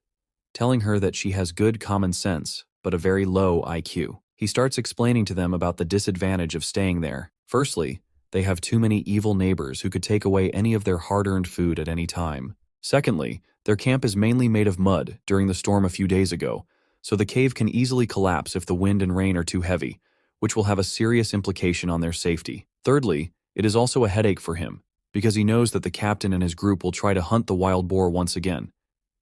telling her that she has good common sense, but a very low IQ. He starts explaining to them about the disadvantage of staying there. Firstly, they have too many evil neighbors who could take away any of their hard-earned food at any time. Secondly, their camp is mainly made of mud during the storm a few days ago, so the cave can easily collapse if the wind and rain are too heavy, which will have a serious implication on their safety. Thirdly, it is also a headache for him, because he knows that the captain and his group will try to hunt the wild boar once again,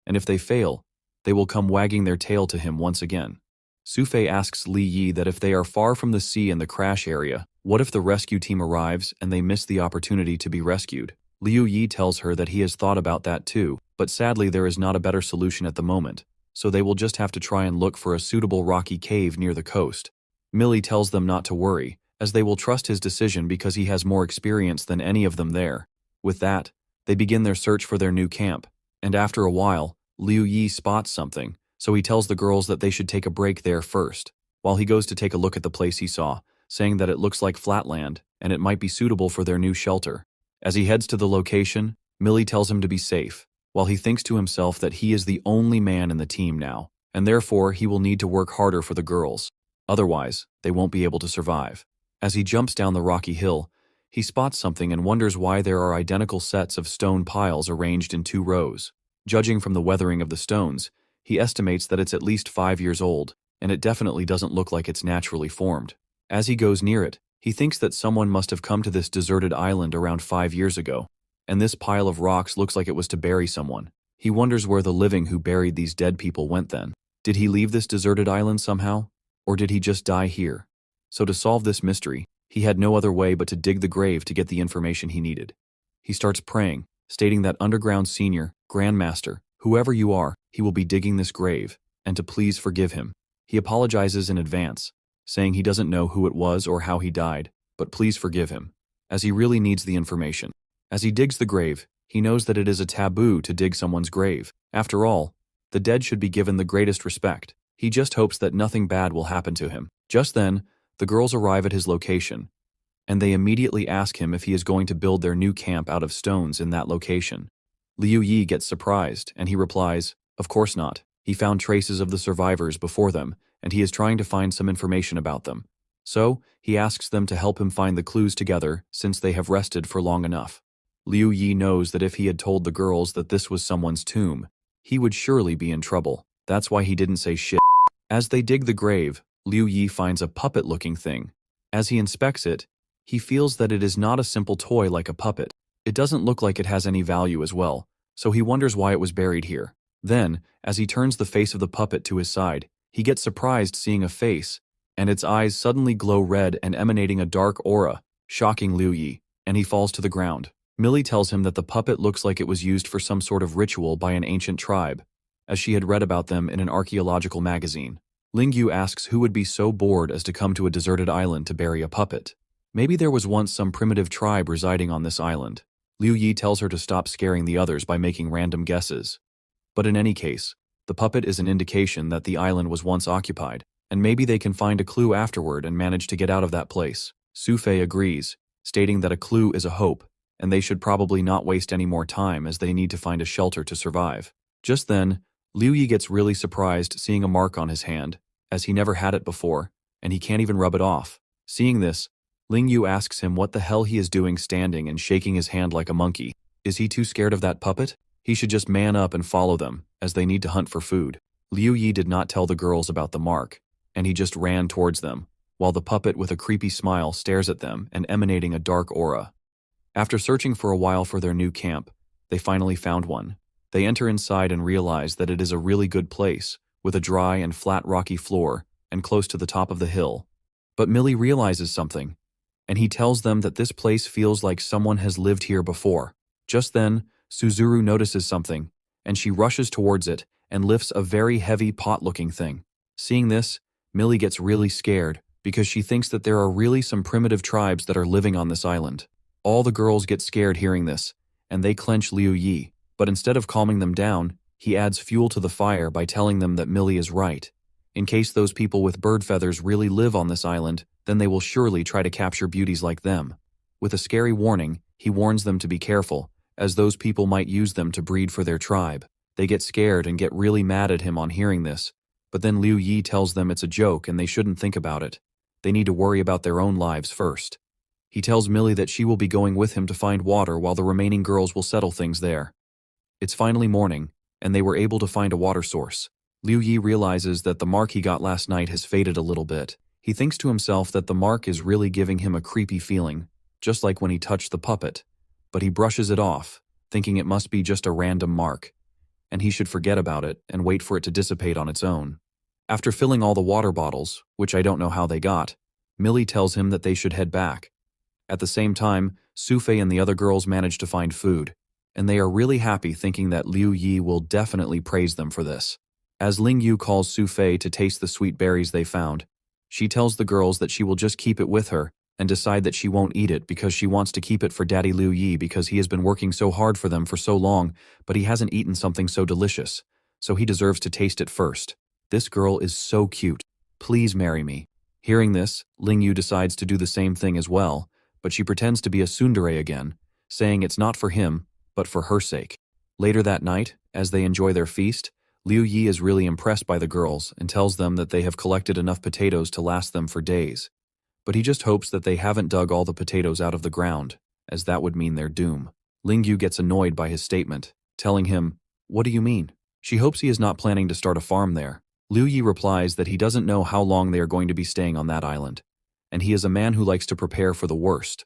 and if they fail, they will come wagging their tail to him once again. Sufei asks Li Yi that if they are far from the sea and the crash area, what if the rescue team arrives and they miss the opportunity to be rescued? Liu Yi tells her that he has thought about that too, but sadly there is not a better solution at the moment, so they will just have to try and look for a suitable rocky cave near the coast. Millie tells them not to worry, as they will trust his decision because he has more experience than any of them there. With that, they begin their search for their new camp, and after a while, Liu Yi spots something, so he tells the girls that they should take a break there first, while he goes to take a look at the place he saw, saying that it looks like flatland and it might be suitable for their new shelter. As he heads to the location, Millie tells him to be safe, while he thinks to himself that he is the only man in the team now, and therefore he will need to work harder for the girls. Otherwise, they won't be able to survive. As he jumps down the rocky hill, he spots something and wonders why there are identical sets of stone piles arranged in 2 rows. Judging from the weathering of the stones, he estimates that it's at least 5 years old, and it definitely doesn't look like it's naturally formed. As he goes near it, he thinks that someone must have come to this deserted island around 5 years ago, and this pile of rocks looks like it was to bury someone. He wonders where the living who buried these dead people went then. Did he leave this deserted island somehow? Or did he just die here? So to solve this mystery, he had no other way but to dig the grave to get the information he needed. He starts praying, stating that underground senior, grandmaster, whoever you are, he will be digging this grave, and to please forgive him. He apologizes in advance, saying he doesn't know who it was or how he died, but please forgive him, as he really needs the information. As he digs the grave, he knows that it is a taboo to dig someone's grave. After all, the dead should be given the greatest respect. He just hopes that nothing bad will happen to him. Just then, the girls arrive at his location, and they immediately ask him if he is going to build their new camp out of stones in that location. Liu Yi gets surprised, and he replies, "Of course not. He found traces of the survivors before them, and he is trying to find some information about them. So, he asks them to help him find the clues together since they have rested for long enough." Liu Yi knows that if he had told the girls that this was someone's tomb, he would surely be in trouble. That's why he didn't say shit. As they dig the grave, Liu Yi finds a puppet-looking thing, As he inspects it, he feels that it is not a simple toy like a puppet. It doesn't look like it has any value as well, so he wonders why it was buried here. Then, as he turns the face of the puppet to his side, he gets surprised seeing a face, and its eyes suddenly glow red and emanating a dark aura, shocking Liu Yi, and he falls to the ground. Millie tells him that the puppet looks like it was used for some sort of ritual by an ancient tribe, as she had read about them in an archaeological magazine. Ling Yu asks who would be so bored as to come to a deserted island to bury a puppet. Maybe there was once some primitive tribe residing on this island. Liu Yi tells her to stop scaring the others by making random guesses. But in any case, the puppet is an indication that the island was once occupied, and maybe they can find a clue afterward and manage to get out of that place. Su Fei agrees, stating that a clue is a hope, and they should probably not waste any more time as they need to find a shelter to survive. Just then, Liu Yi gets really surprised seeing a mark on his hand, as he never had it before, and he can't even rub it off. Seeing this, Ling Yu asks him what the hell he is doing standing and shaking his hand like a monkey. Is he too scared of that puppet? He should just man up and follow them, as they need to hunt for food. Liu Yi did not tell the girls about the mark, and he just ran towards them, while the puppet with a creepy smile stares at them and emanating a dark aura. After searching for a while for their new camp, they finally found one. They enter inside and realize that it is a really good place, with a dry and flat rocky floor, and close to the top of the hill. But Millie realizes something, and he tells them that this place feels like someone has lived here before. Just then, Suzuru notices something, and she rushes towards it and lifts a very heavy pot-looking thing. Seeing this, Millie gets really scared because she thinks that there are really some primitive tribes that are living on this island. All the girls get scared hearing this, and they clench Liu Yi, but instead of calming them down, he adds fuel to the fire by telling them that Millie is right. In case those people with bird feathers really live on this island, then they will surely try to capture beauties like them. With a scary warning, he warns them to be careful, as those people might use them to breed for their tribe. They get scared and get really mad at him on hearing this, but then Liu Yi tells them it's a joke and they shouldn't think about it. They need to worry about their own lives first. He tells Millie that she will be going with him to find water while the remaining girls will settle things there. It's finally morning, and they were able to find a water source. Liu Yi realizes that the mark he got last night has faded a little bit. He thinks to himself that the mark is really giving him a creepy feeling, just like when he touched the puppet. But he brushes it off, thinking it must be just a random mark, and he should forget about it and wait for it to dissipate on its own. After filling all the water bottles, which I don't know how they got, Millie tells him that they should head back. At the same time, Su Fei and the other girls manage to find food, and they are really happy thinking that Liu Yi will definitely praise them for this. As Ling Yu calls Su Fei to taste the sweet berries they found, she tells the girls that she will just keep it with her and decide that she won't eat it because she wants to keep it for Daddy Liu Yi because he has been working so hard for them for so long, but he hasn't eaten something so delicious, so he deserves to taste it first. This girl is so cute. Please marry me. Hearing this, Ling Yu decides to do the same thing as well, but she pretends to be a tsundere again, saying it's not for him, but for her sake. Later that night, as they enjoy their feast, Liu Yi is really impressed by the girls and tells them that they have collected enough potatoes to last them for days. But he just hopes that they haven't dug all the potatoes out of the ground, as that would mean their doom. Ling Yu gets annoyed by his statement, telling him, "What do you mean?" She hopes he is not planning to start a farm there. Liu Yi replies that he doesn't know how long they are going to be staying on that island, and he is a man who likes to prepare for the worst.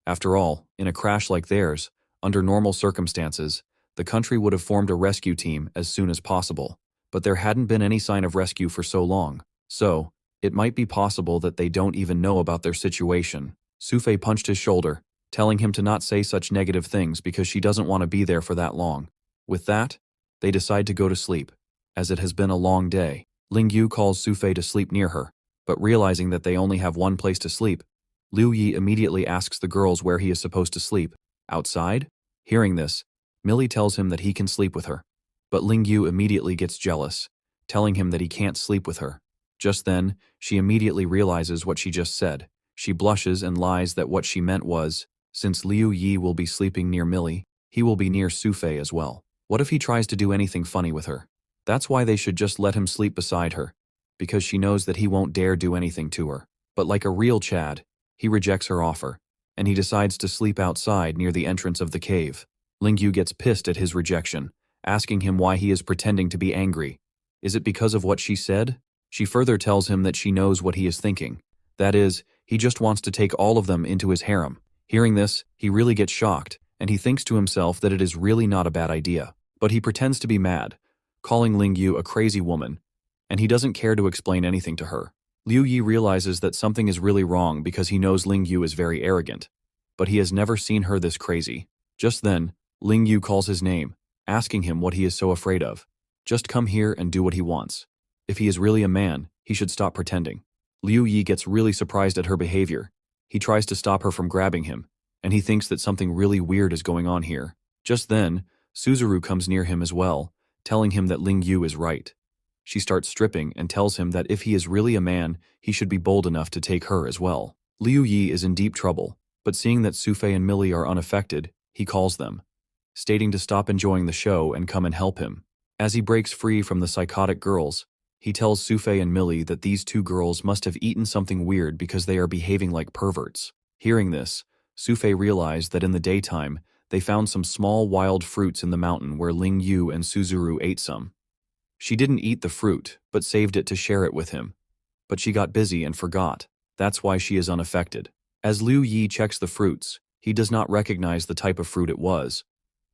After all, in a crash like theirs, under normal circumstances, the country would have formed a rescue team as soon as possible, but there hadn't been any sign of rescue for so long, so it might be possible that they don't even know about their situation. Su Fei punched his shoulder, telling him to not say such negative things because she doesn't want to be there for that long. With that, they decide to go to sleep, as it has been a long day. Ling Yu calls Su Fei to sleep near her, but realizing that they only have one place to sleep, Liu Yi immediately asks the girls where he is supposed to sleep. Outside? Hearing this, Millie tells him that he can sleep with her, but Ling Yu immediately gets jealous, telling him that he can't sleep with her. Just then, she immediately realizes what she just said. She blushes and lies that what she meant was, since Liu Yi will be sleeping near Millie, he will be near Su Fei as well. What if he tries to do anything funny with her? That's why they should just let him sleep beside her, because she knows that he won't dare do anything to her. But like a real Chad, he rejects her offer, and he decides to sleep outside near the entrance of the cave. Ling Yu gets pissed at his rejection, asking him why he is pretending to be angry. Is it because of what she said? She further tells him that she knows what he is thinking. That is, He just wants to take all of them into his harem. Hearing this, he really gets shocked, and he thinks to himself that it is really not a bad idea. But he pretends to be mad, calling Ling Yu a crazy woman, and he doesn't care to explain anything to her. Liu Yi realizes that something is really wrong because he knows Ling Yu is very arrogant, but he has never seen her this crazy. Just then, Ling Yu calls his name, asking him what he is so afraid of. Just come here and do what he wants. If he is really a man, he should stop pretending. Liu Yi gets really surprised at her behavior. He tries to stop her from grabbing him, and he thinks that something really weird is going on here. Just then, Suzuru comes near him as well, telling him that Ling Yu is right. She starts stripping and tells him that if he is really a man, he should be bold enough to take her as well. Liu Yi is in deep trouble, but seeing that Sufei and Millie are unaffected, he calls them, stating to stop enjoying the show and come and help him. As he breaks free from the psychotic girls, he tells Sufei and Millie that these two girls must have eaten something weird because they are behaving like perverts. Hearing this, Sufei realized that in the daytime, they found some small wild fruits in the mountain where Ling Yu and Suzuru ate some. She didn't eat the fruit, but saved it to share it with him. But she got busy and forgot. That's why she is unaffected. As Liu Yi checks the fruits, he does not recognize the type of fruit it was,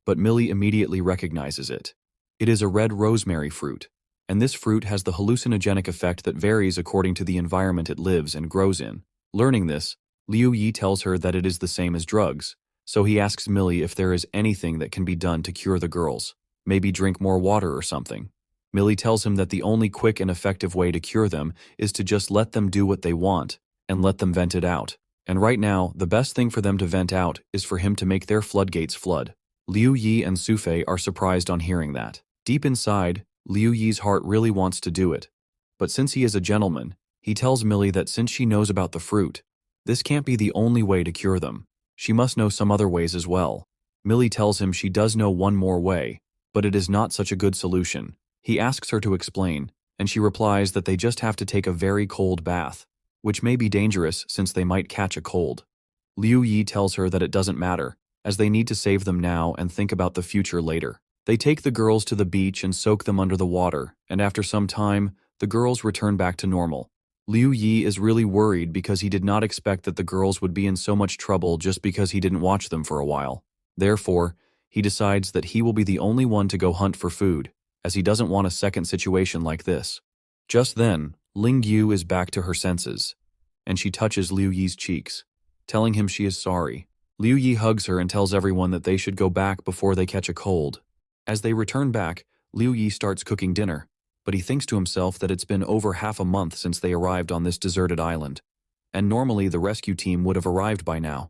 but Millie immediately recognizes it. It is a red rosemary fruit, and this fruit has the hallucinogenic effect that varies according to the environment it lives and grows in. Learning this, Liu Yi tells her that it is the same as drugs, so he asks Millie if there is anything that can be done to cure the girls. Maybe drink more water or something. Millie tells him that the only quick and effective way to cure them is to just let them do what they want and let them vent it out. And right now, the best thing for them to vent out is for him to make their floodgates flood. Liu Yi and Sufei are surprised on hearing that. Deep inside, Liu Yi's heart really wants to do it. But since he is a gentleman, he tells Millie that since she knows about the fruit, this can't be the only way to cure them. She must know some other ways as well. Millie tells him she does know one more way, but it is not such a good solution. He asks her to explain, and she replies that they just have to take a very cold bath, which may be dangerous since they might catch a cold. Liu Yi tells her that it doesn't matter, as they need to save them now and think about the future later. They take the girls to the beach and soak them under the water, and after some time, the girls return back to normal. Liu Yi is really worried because he did not expect that the girls would be in so much trouble just because he didn't watch them for a while. Therefore, he decides that he will be the only one to go hunt for food, as he doesn't want a second situation like this. Just then, Ling Yu is back to her senses, and she touches Liu Yi's cheeks, telling him she is sorry. Liu Yi hugs her and tells everyone that they should go back before they catch a cold. As they return back, Liu Yi starts cooking dinner, but he thinks to himself that it's been over half a month since they arrived on this deserted island, and normally the rescue team would have arrived by now.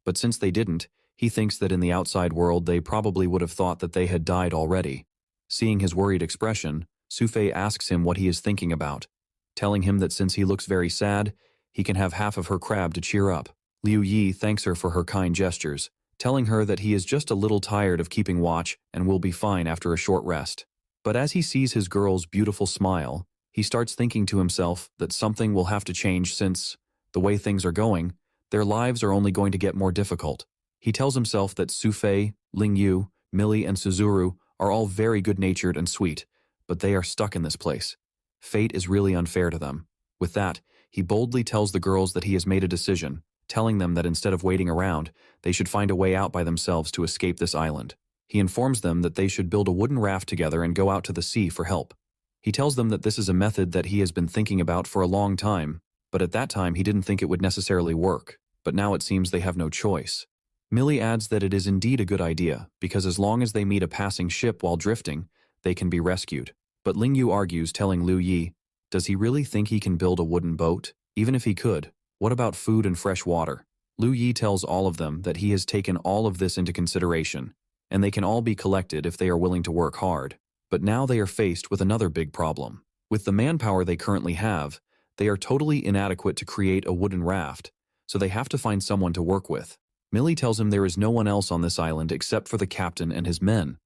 But since they didn't, he thinks that in the outside world they probably would have thought that they had died already. Seeing his worried expression, Sufei asks him what he is thinking about, telling him that since he looks very sad, he can have half of her crab to cheer up. Liu Yi thanks her for her kind gestures, telling her that he is just a little tired of keeping watch and will be fine after a short rest. But as he sees his girl's beautiful smile, he starts thinking to himself that something will have to change since, the way things are going, their lives are only going to get more difficult. He tells himself that Sufei, Ling Yu, Millie, and Suzuru are all very good-natured and sweet, but they are stuck in this place. Fate is really unfair to them. With that, he boldly tells the girls that he has made a decision, telling them that instead of waiting around, they should find a way out by themselves to escape this island. He informs them that they should build a wooden raft together and go out to the sea for help. He tells them that this is a method that he has been thinking about for a long time, but at that time he didn't think it would necessarily work, but now it seems they have no choice. Millie adds that it is indeed a good idea, because as long as they meet a passing ship while drifting, they can be rescued. But Ling Yu argues, telling Liu Yi, does he really think he can build a wooden boat? Even if he could, what about food and fresh water? Liu Yi tells all of them that he has taken all of this into consideration, and they can all be collected if they are willing to work hard. But now they are faced with another big problem. With the manpower they currently have, they are totally inadequate to create a wooden raft, so they have to find someone to work with. Millie tells him there is no one else on this island except for the captain and his men.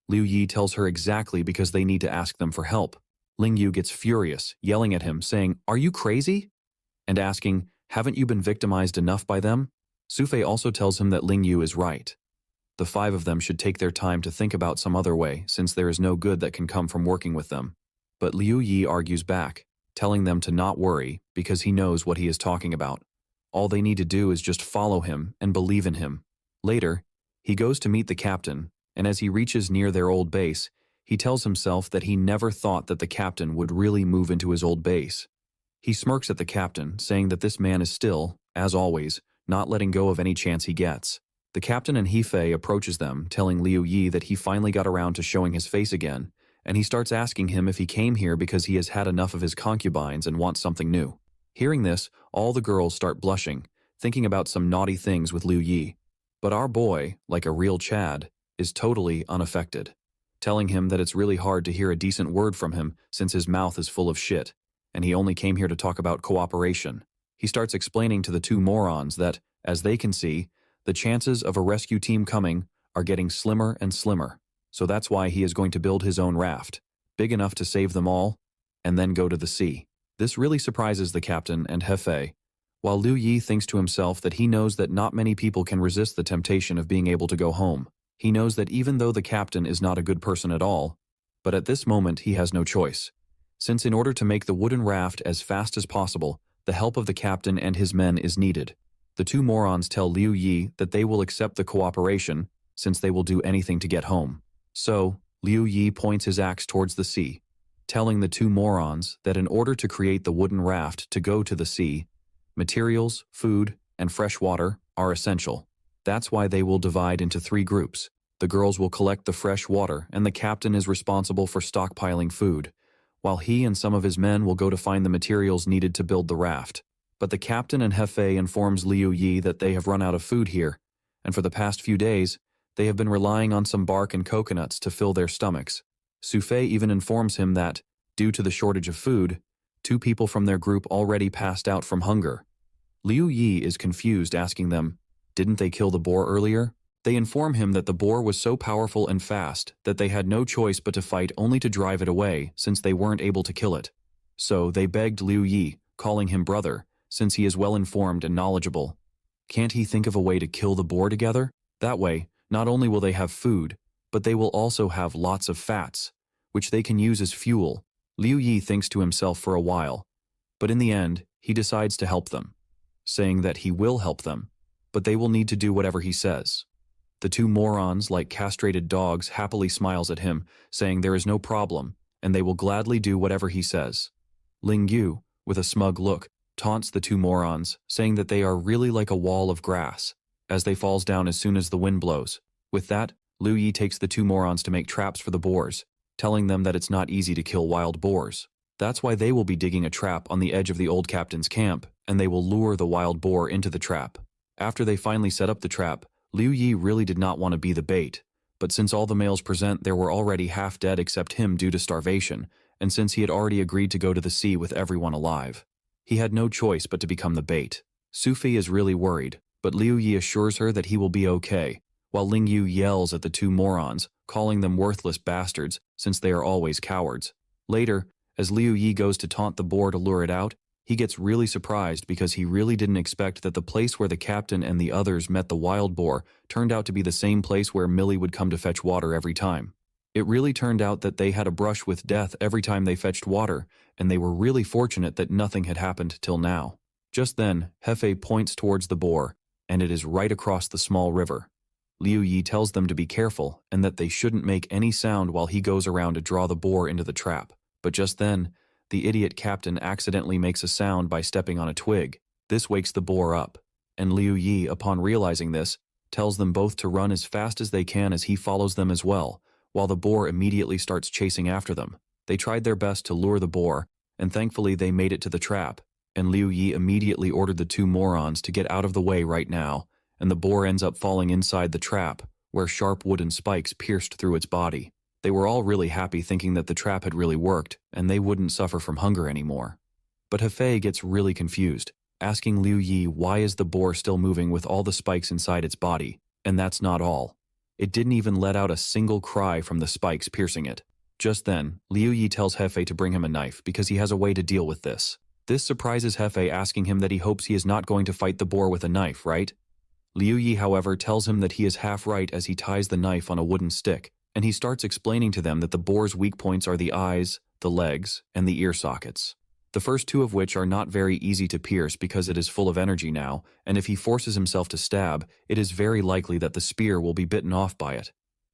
Liu Yi tells her exactly because they need to ask them for help. Ling Yu gets furious, yelling at him, saying, "Are you crazy?" and asking, "Haven't you been victimized enough by them?" Sufei also tells him that Ling Yu is right. The five of them should take their time to think about some other way, since there is no good that can come from working with them. But Liu Yi argues back, telling them to not worry because he knows what he is talking about. All they need to do is just follow him and believe in him. Later, he goes to meet the captain, and as he reaches near their old base, he tells himself that he never thought that the captain would really move into his old base. He smirks at the captain, saying that this man is still, as always, not letting go of any chance he gets. The captain and Hefei approaches them, telling Liu Yi that he finally got around to showing his face again, and he starts asking him if he came here because he has had enough of his concubines and wants something new. Hearing this, all the girls start blushing, thinking about some naughty things with Liu Yi. But our boy, like a real Chad, is totally unaffected, telling him that it's really hard to hear a decent word from him since his mouth is full of shit, and he only came here to talk about cooperation. He starts explaining to the two morons that, as they can see, the chances of a rescue team coming are getting slimmer and slimmer, so that's why he is going to build his own raft, big enough to save them all, and then go to the sea. This really surprises the captain and Hefei, while Liu Yi thinks to himself that he knows that not many people can resist the temptation of being able to go home. He knows that even though the captain is not a good person at all, but at this moment he has no choice, since in order to make the wooden raft as fast as possible, the help of the captain and his men is needed. The two morons tell Liu Yi that they will accept the cooperation since they will do anything to get home. So, Liu Yi points his axe towards the sea, telling the two morons that in order to create the wooden raft to go to the sea, materials, food, and fresh water are essential. That's why they will divide into 3 groups. The girls will collect the fresh water and the captain is responsible for stockpiling food, while he and some of his men will go to find the materials needed to build the raft. But the captain and Hefei informs Liu Yi that they have run out of food here, and for the past few days, they have been relying on some bark and coconuts to fill their stomachs. Sufei even informs him that, due to the shortage of food, 2 people from their group already passed out from hunger. Liu Yi is confused, asking them, didn't they kill the boar earlier? They inform him that the boar was so powerful and fast that they had no choice but to fight only to drive it away since they weren't able to kill it. So they begged Liu Yi, calling him brother, since he is well-informed and knowledgeable. Can't he think of a way to kill the boar together? That way, not only will they have food, but they will also have lots of fats, which they can use as fuel. Liu Yi thinks to himself for a while, but in the end, he decides to help them, saying that he will help them, but they will need to do whatever he says. The 2 morons, like castrated dogs, happily smiles at him, saying there is no problem, and they will gladly do whatever he says. Ling Yu, with a smug look, taunts the 2 morons, saying that they are really like a wall of grass, as they falls down as soon as the wind blows. With that, Liu Yi takes the 2 morons to make traps for the boars, telling them that it's not easy to kill wild boars. That's why they will be digging a trap on the edge of the old captain's camp, and they will lure the wild boar into the trap. After they finally set up the trap, Liu Yi really did not want to be the bait, but since all the males present there were already half dead except him due to starvation, and since he had already agreed to go to the sea with everyone alive, he had no choice but to become the bait. Sufi is really worried, but Liu Yi assures her that he will be okay, while Ling Yu yells at the 2 morons, calling them worthless bastards since they are always cowards. Later, as Liu Yi goes to taunt the boar to lure it out, he gets really surprised because he really didn't expect that the place where the captain and the others met the wild boar turned out to be the same place where Millie would come to fetch water every time. It really turned out that they had a brush with death every time they fetched water, and they were really fortunate that nothing had happened till now. Just then, Hefei points towards the boar, and it is right across the small river. Liu Yi tells them to be careful and that they shouldn't make any sound while he goes around to draw the boar into the trap. But just then, the idiot captain accidentally makes a sound by stepping on a twig. This wakes the boar up, and Liu Yi, upon realizing this, tells them both to run as fast as they can as he follows them as well, while the boar immediately starts chasing after them. They tried their best to lure the boar, and thankfully they made it to the trap, and Liu Yi immediately ordered the 2 morons to get out of the way right now, and the boar ends up falling inside the trap, where sharp wooden spikes pierced through its body. They were all really happy thinking that the trap had really worked, and they wouldn't suffer from hunger anymore. But Hefei gets really confused, asking Liu Yi why is the boar still moving with all the spikes inside its body, and that's not all. It didn't even let out a single cry from the spikes piercing it. Just then, Liu Yi tells Hefei to bring him a knife because he has a way to deal with this. This surprises Hefei, asking him that he hopes he is not going to fight the boar with a knife, right? Liu Yi, however, tells him that he is half right as he ties the knife on a wooden stick, and he starts explaining to them that the boar's weak points are the eyes, the legs, and the ear sockets. The first two of which are not very easy to pierce because it is full of energy now, and if he forces himself to stab, it is very likely that the spear will be bitten off by it.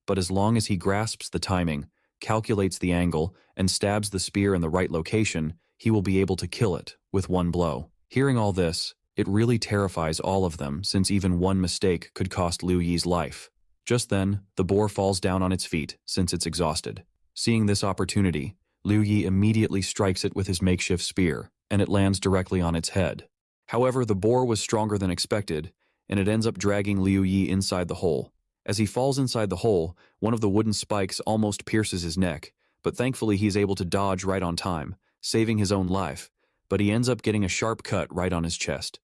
But as long as he grasps the timing, calculates the angle, and stabs the spear in the right location, he will be able to kill it with one blow. Hearing all this, it really terrifies all of them, since even one mistake could cost Liu Yi's life. Just then, the boar falls down on its feet, since it's exhausted. Seeing this opportunity, Liu Yi immediately strikes it with his makeshift spear, and it lands directly on its head. However, the boar was stronger than expected, and it ends up dragging Liu Yi inside the hole. As he falls inside the hole, one of the wooden spikes almost pierces his neck, but thankfully he is able to dodge right on time, saving his own life, but he ends up getting a sharp cut right on his chest.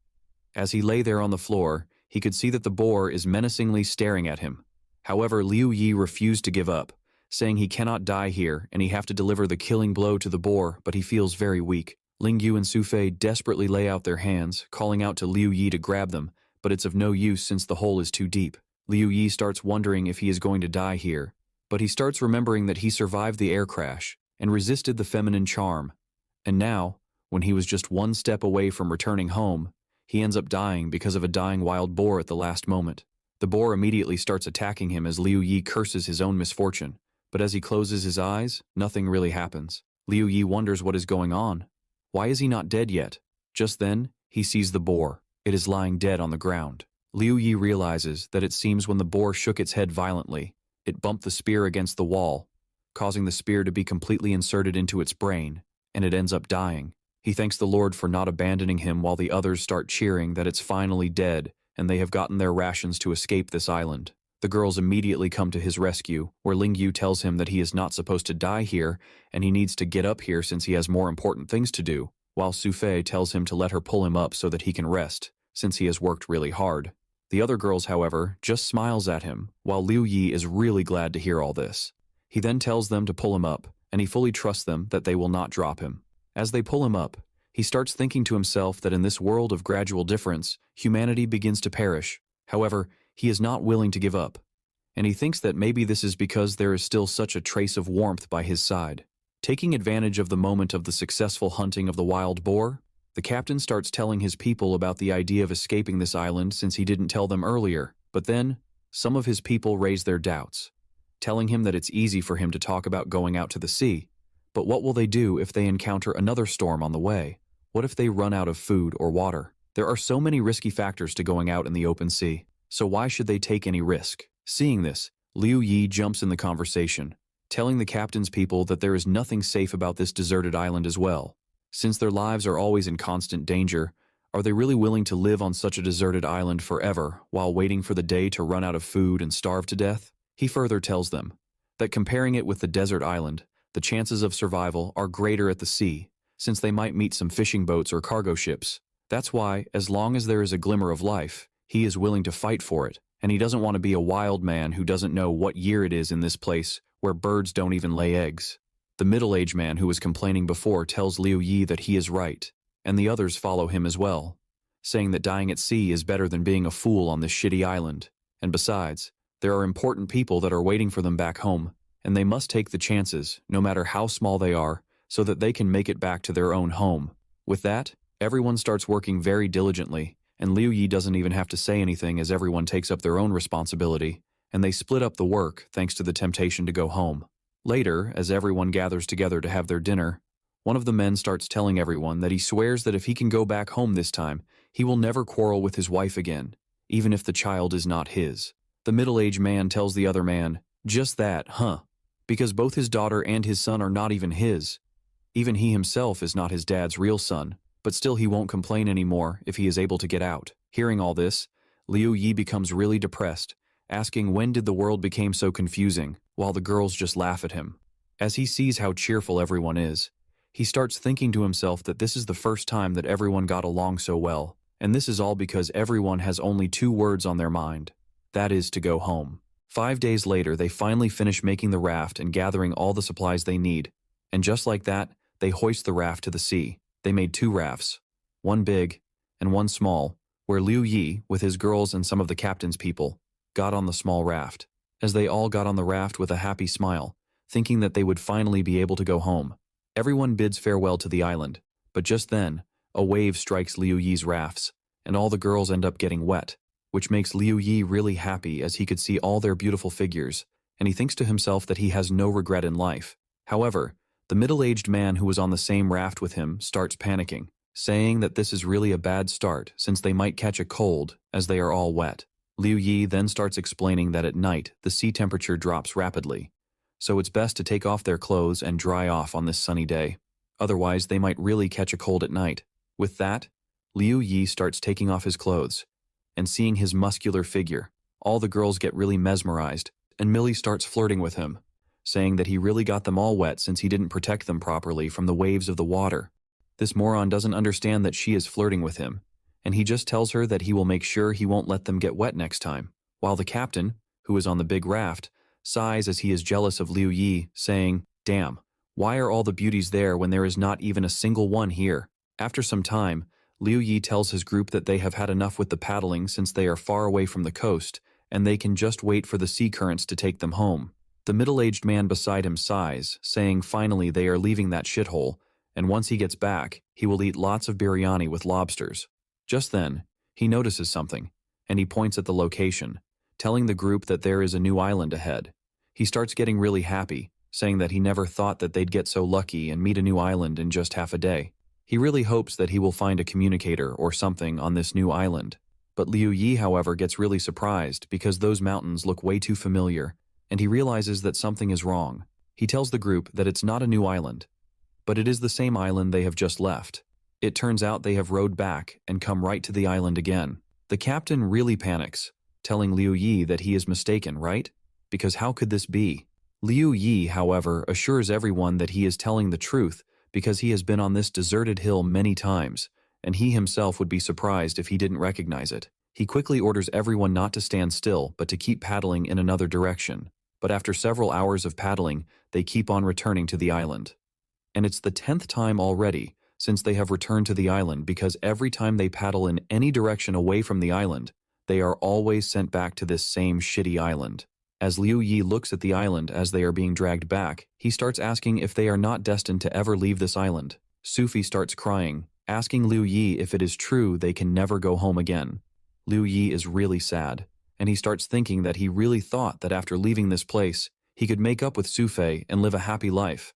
As he lay there on the floor, he could see that the boar is menacingly staring at him. However, Liu Yi refused to give up, saying he cannot die here and he have to deliver the killing blow to the boar, but he feels very weak. Ling Yu and Su Fei desperately lay out their hands, calling out to Liu Yi to grab them, but it's of no use since the hole is too deep. Liu Yi starts wondering if he is going to die here, but he starts remembering that he survived the air crash and resisted the feminine charm. And now, when he was just one step away from returning home, he ends up dying because of a dying wild boar at the last moment. The boar immediately starts attacking him as Liu Yi curses his own misfortune, but as he closes his eyes, nothing really happens. Liu Yi wonders what is going on. Why is he not dead yet? Just then, he sees the boar. It is lying dead on the ground. Liu Yi realizes that it seems when the boar shook its head violently, it bumped the spear against the wall, causing the spear to be completely inserted into its brain, and it ends up dying. He thanks the Lord for not abandoning him while the others start cheering that it's finally dead and they have gotten their rations to escape this island. The girls immediately come to his rescue, where Ling Yu tells him that he is not supposed to die here and he needs to get up here since he has more important things to do, while Su Fei tells him to let her pull him up so that he can rest, since he has worked really hard. The other girls, however, just smiles at him, while Liu Yi is really glad to hear all this. He then tells them to pull him up, and he fully trusts them that they will not drop him. As they pull him up, he starts thinking to himself that in this world of gradual difference, humanity begins to perish. However, he is not willing to give up, and he thinks that maybe this is because there is still such a trace of warmth by his side. Taking advantage of the moment of the successful hunting of the wild boar, the captain starts telling his people about the idea of escaping this island since he didn't tell them earlier, but then, some of his people raise their doubts, telling him that it's easy for him to talk about going out to the sea. But what will they do if they encounter another storm on the way? What if they run out of food or water? There are so many risky factors to going out in the open sea, so why should they take any risk? Seeing this, Liu Yi jumps in the conversation, telling the captain's people that there is nothing safe about this deserted island as well. Since their lives are always in constant danger, are they really willing to live on such a deserted island forever while waiting for the day to run out of food and starve to death? He further tells them that comparing it with the desert island, the chances of survival are greater at the sea, since they might meet some fishing boats or cargo ships. That's why, as long as there is a glimmer of life, he is willing to fight for it, and he doesn't want to be a wild man who doesn't know what year it is in this place where birds don't even lay eggs. The middle-aged man who was complaining before tells Liu Yi that he is right, and the others follow him as well, saying that dying at sea is better than being a fool on this shitty island, and besides, there are important people that are waiting for them back home, and they must take the chances, no matter how small they are, so that they can make it back to their own home. With that, everyone starts working very diligently, and Liu Yi doesn't even have to say anything as everyone takes up their own responsibility, and they split up the work thanks to the temptation to go home. Later, as everyone gathers together to have their dinner, one of the men starts telling everyone that he swears that if he can go back home this time, he will never quarrel with his wife again, even if the child is not his. The middle-aged man tells the other man, "Just that, huh? Because both his daughter and his son are not even his. Even he himself is not his dad's real son, but still he won't complain anymore if he is able to get out." Hearing all this, Liu Yi becomes really depressed, asking when did the world become so confusing, while the girls just laugh at him. As he sees how cheerful everyone is, he starts thinking to himself that this is the first time that everyone got along so well, and this is all because everyone has only two words on their mind. That is to go home. 5 days later, they finally finish making the raft and gathering all the supplies they need, and just like that, they hoist the raft to the sea. They made 2 rafts, one big and one small, where Liu Yi, with his girls and some of the captain's people, got on the small raft. As they all got on the raft with a happy smile, thinking that they would finally be able to go home, everyone bids farewell to the island, But just then, a wave strikes Liu Yi's rafts, and all the girls end up getting wet, which makes Liu Yi really happy as he could see all their beautiful figures, and he thinks to himself that he has no regret in life. However, the middle-aged man who was on the same raft with him starts panicking, saying that this is really a bad start since they might catch a cold as they are all wet. Liu Yi then starts explaining that at night the sea temperature drops rapidly, so it's best to take off their clothes and dry off on this sunny day. Otherwise, they might really catch a cold at night. With that, Liu Yi starts taking off his clothes, and seeing his muscular figure, all the girls get really mesmerized, and Millie starts flirting with him, saying that he really got them all wet since he didn't protect them properly from the waves of the water. This moron doesn't understand that she is flirting with him, and he just tells her that he will make sure he won't let them get wet next time, while the captain, who is on the big raft, sighs as he is jealous of Liu Yi, saying, "Damn, why are all the beauties there when there is not even a single one here?" After some time, Liu Yi tells his group that they have had enough with the paddling since they are far away from the coast, and they can just wait for the sea currents to take them home. The middle-aged man beside him sighs, saying finally they are leaving that shithole, and once he gets back, he will eat lots of biryani with lobsters. Just then, he notices something, and he points at the location, telling the group that there is a new island ahead. He starts getting really happy, saying that he never thought that they'd get so lucky and meet a new island in just half a day. He really hopes that he will find a communicator or something on this new island. But Liu Yi, however, gets really surprised because those mountains look way too familiar, and he realizes that something is wrong. He tells the group that it's not a new island, but it is the same island they have just left. It turns out they have rowed back and come right to the island again. The captain really panics, telling Liu Yi that he is mistaken, right? Because how could this be? Liu Yi, however, assures everyone that he is telling the truth because he has been on this deserted hill many times, and he himself would be surprised if he didn't recognize it. He quickly orders everyone not to stand still, but to keep paddling in another direction. But after several hours of paddling, they keep on returning to the island. And it's the 10th time already since they have returned to the island because every time they paddle in any direction away from the island, they are always sent back to this same shitty island. As Liu Yi looks at the island as they are being dragged back, he starts asking if they are not destined to ever leave this island. Sufi starts crying, asking Liu Yi if it is true they can never go home again. Liu Yi is really sad, and he starts thinking that he really thought that after leaving this place, he could make up with Sufei and live a happy life.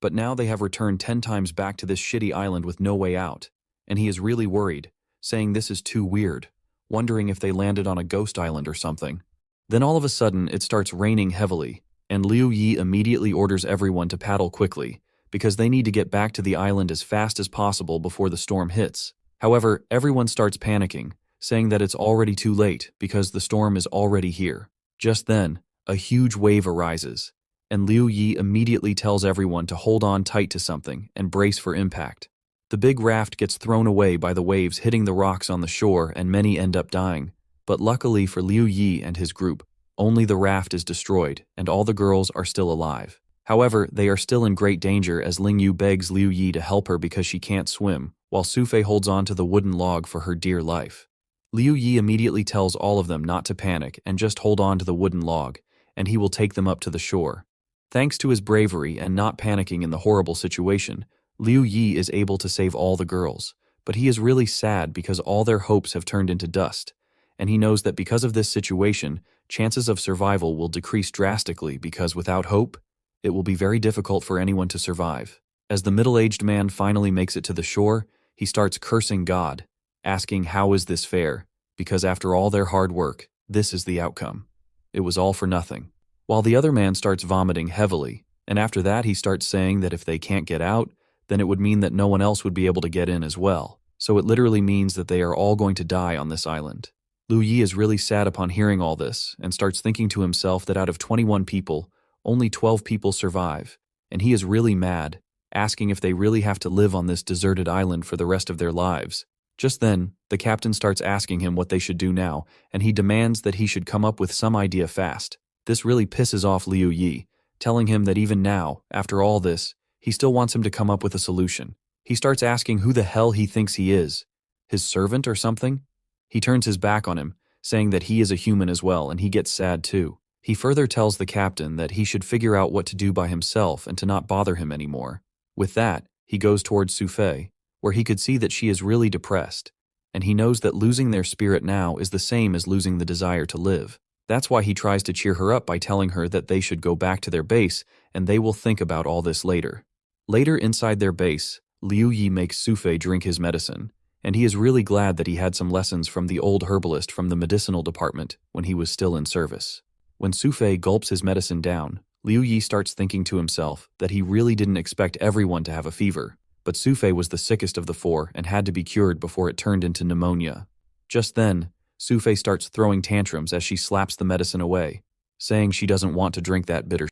But now they have returned 10 times back to this shitty island with no way out, and he is really worried, saying this is too weird, wondering if they landed on a ghost island or something. Then all of a sudden, it starts raining heavily, and Liu Yi immediately orders everyone to paddle quickly, because they need to get back to the island as fast as possible before the storm hits. However, everyone starts panicking, saying that it's already too late because the storm is already here. Just then, a huge wave arises, and Liu Yi immediately tells everyone to hold on tight to something and brace for impact. The big raft gets thrown away by the waves hitting the rocks on the shore, and many end up dying. But luckily for Liu Yi and his group, only the raft is destroyed, and all the girls are still alive. However, they are still in great danger as Ling Yu begs Liu Yi to help her because she can't swim, while Sufei holds on to the wooden log for her dear life. Liu Yi immediately tells all of them not to panic and just hold on to the wooden log, and he will take them up to the shore. Thanks to his bravery and not panicking in the horrible situation, Liu Yi is able to save all the girls, but he is really sad because all their hopes have turned into dust, and he knows that because of this situation, chances of survival will decrease drastically because without hope, it will be very difficult for anyone to survive. As the middle-aged man finally makes it to the shore, he starts cursing God, asking how is this fair, because after all their hard work, this is the outcome. It was all for nothing. While the other man starts vomiting heavily, and after that he starts saying that if they can't get out, then it would mean that no one else would be able to get in as well. So it literally means that they are all going to die on this island. Liu Yi is really sad upon hearing all this and starts thinking to himself that out of 21 people, only 12 people survive, and he is really mad, asking if they really have to live on this deserted island for the rest of their lives. Just then, the captain starts asking him what they should do now, and he demands that he should come up with some idea fast. This really pisses off Liu Yi, telling him that even now, after all this, he still wants him to come up with a solution. He starts asking who the hell he thinks he is. His servant or something? He turns his back on him, saying that he is a human as well, and he gets sad too. He further tells the captain that he should figure out what to do by himself and to not bother him anymore. With that, he goes towards Sufei, where he could see that she is really depressed, and he knows that losing their spirit now is the same as losing the desire to live. That's why he tries to cheer her up by telling her that they should go back to their base and they will think about all this later. Later inside their base, Liu Yi makes Sufei drink his medicine, and he is really glad that he had some lessons from the old herbalist from the medicinal department when he was still in service. When Sufei gulps his medicine down, Liu Yi starts thinking to himself that he really didn't expect everyone to have a fever, but Sufei was the sickest of the four and had to be cured before it turned into pneumonia. Just then, Sufei starts throwing tantrums as she slaps the medicine away, saying she doesn't want to drink that bitter